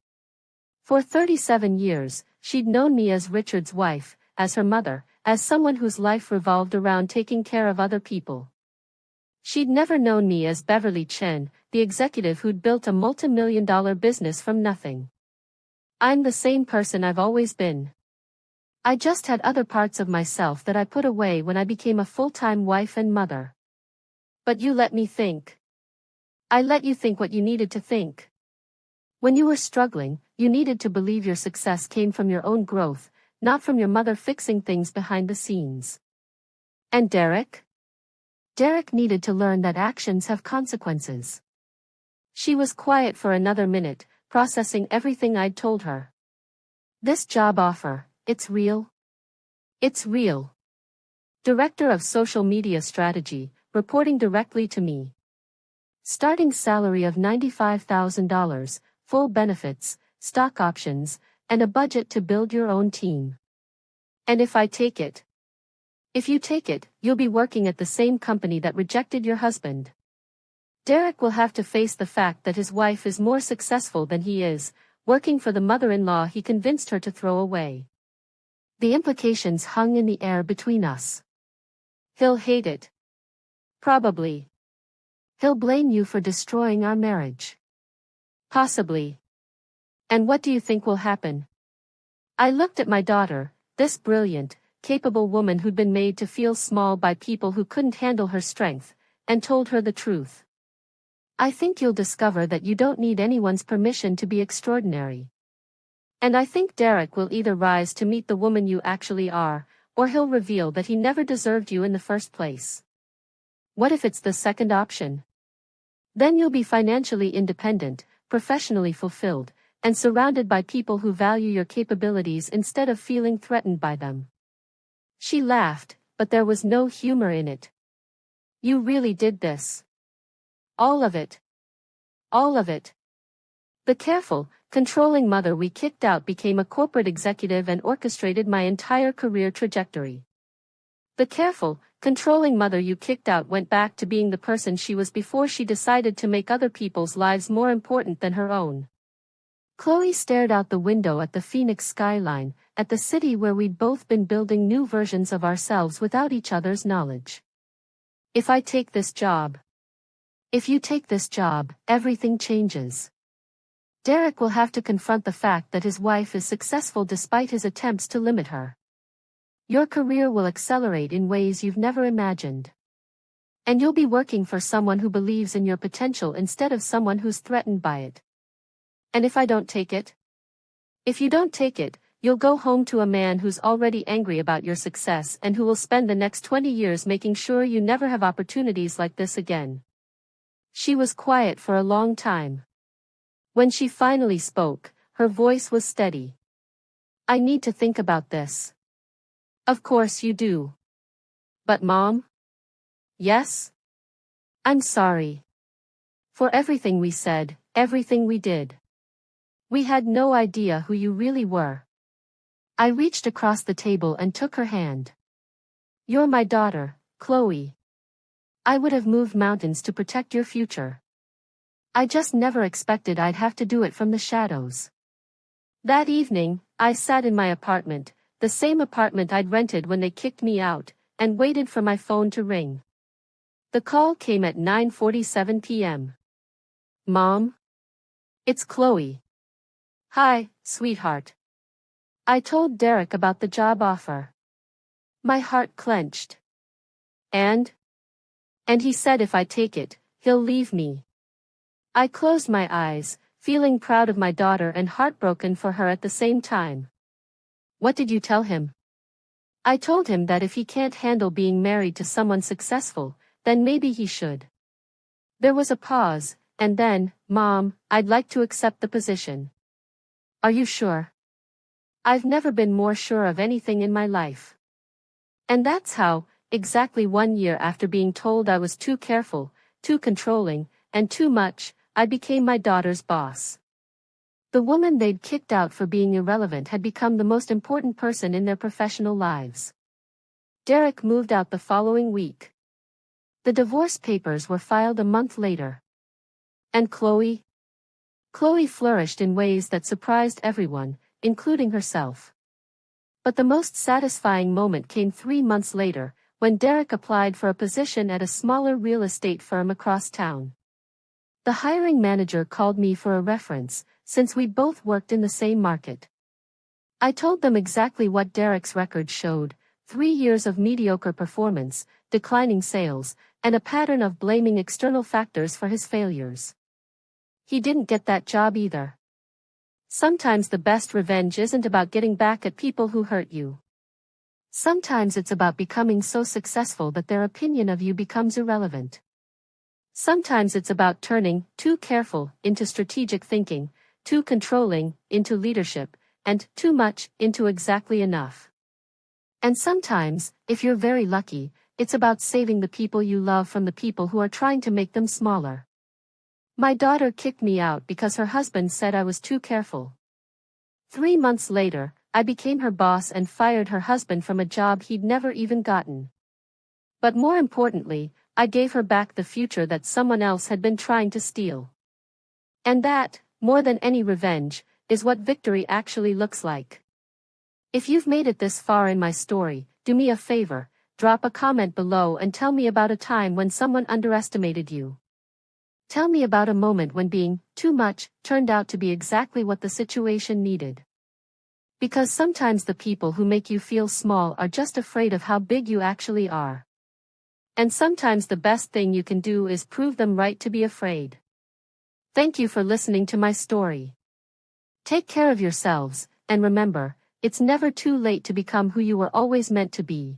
For 37 years, she'd known me as Richard's wife, as her mother, as someone whose life revolved around taking care of other people. She'd never known me as Beverly Chen, the executive who'd built a multi-million-dollar business from nothing. I'm the same person I've always been. I just had other parts of myself that I put away when I became a full-time wife and mother. But you let me think. I let you think what you needed to think. When you were struggling, you needed to believe your success came from your own growth, not from your mother fixing things behind the scenes. And Derek? Derek needed to learn that actions have consequences. She was quiet for another minute, processing everything I'd told her. This job offer, it's real? It's real. Director of Social Media Strategy, reporting directly to me. Starting salary of $95,000, full benefits, stock options, and a budget to build your own team. And if I take it? If you take it, you'll be working at the same company that rejected your husband. Derek will have to face the fact that his wife is more successful than he is, working for the mother-in-law he convinced her to throw away. The implications hung in the air between us. He'll hate it. Probably. He'll blame you for destroying our marriage. Possibly. And what do you think will happen? I looked at my daughter, this brilliant, capable woman who'd been made to feel small by people who couldn't handle her strength, and told her the truth. I think you'll discover that you don't need anyone's permission to be extraordinary. And I think Derek will either rise to meet the woman you actually are, or he'll reveal that he never deserved you in the first place. What if it's the second option? Then you'll be financially independent, professionally fulfilled, and surrounded by people who value your capabilities instead of feeling threatened by them. She laughed, but there was no humor in it. You really did this. All of it. All of it. The careful, controlling mother we kicked out became a corporate executive and orchestrated my entire career trajectory. The careful, controlling mother you kicked out went back to being the person she was before she decided to make other people's lives more important than her own. Chloe stared out the window at the Phoenix skyline, at the city where we'd both been building new versions of ourselves without each other's knowledge. If I take this job. If you take this job, everything changes. Derek will have to confront the fact that his wife is successful despite his attempts to limit her. Your career will accelerate in ways you've never imagined. And you'll be working for someone who believes in your potential instead of someone who's threatened by it. And if I don't take it? If you don't take it, you'll go home to a man who's already angry about your success and who will spend the next 20 years making sure you never have opportunities like this again. She was quiet for a long time. When she finally spoke, her voice was steady. I need to think about this. Of course you do. But Mom? Yes? I'm sorry. For everything we said, everything we did. We had no idea who you really were. I reached across the table and took her hand. You're my daughter, Chloe. I would have moved mountains to protect your future. I just never expected I'd have to do it from the shadows. That evening, I sat in my apartment, the same apartment I'd rented when they kicked me out, and waited for my phone to ring. The call came at 9:47 p.m. Mom? It's Chloe. Hi, sweetheart. I told Derek about the job offer. My heart clenched. And he said if I take it, he'll leave me. I closed my eyes, feeling proud of my daughter and heartbroken for her at the same time. What did you tell him? I told him that if he can't handle being married to someone successful, then maybe he should. There was a pause, and then, Mom, I'd like to accept the position. Are you sure? I've never been more sure of anything in my life. And that's how, exactly 1 year after being told I was too careful, too controlling, and too much, I became my daughter's boss. The woman they'd kicked out for being irrelevant had become the most important person in their professional lives. Derek moved out the following week. The divorce papers were filed a month later. And Chloe? Chloe flourished in ways that surprised everyone, including herself. But the most satisfying moment came 3 months later, when Derek applied for a position at a smaller real estate firm across town. The hiring manager called me for a reference, since we both worked in the same market. I told them exactly what Derek's record showed: 3 years of mediocre performance, declining sales, and a pattern of blaming external factors for his failures. He didn't get that job either. Sometimes the best revenge isn't about getting back at people who hurt you. Sometimes it's about becoming so successful that their opinion of you becomes irrelevant. Sometimes it's about turning too careful into strategic thinking, too controlling into leadership, and too much into exactly enough. And sometimes, if you're very lucky, it's about saving the people you love from the people who are trying to make them smaller. My daughter kicked me out because her husband said I was too careful. 3 months later, I became her boss and fired her husband from a job he'd never even gotten. But more importantly, I gave her back the future that someone else had been trying to steal. And that, more than any revenge, is what victory actually looks like. If you've made it this far in my story, do me a favor, drop a comment below and tell me about a time when someone underestimated you. Tell me about a moment when being too much turned out to be exactly what the situation needed. Because sometimes the people who make you feel small are just afraid of how big you actually are. And sometimes the best thing you can do is prove them right to be afraid. Thank you for listening to my story. Take care of yourselves, and remember, it's never too late to become who you were always meant to be.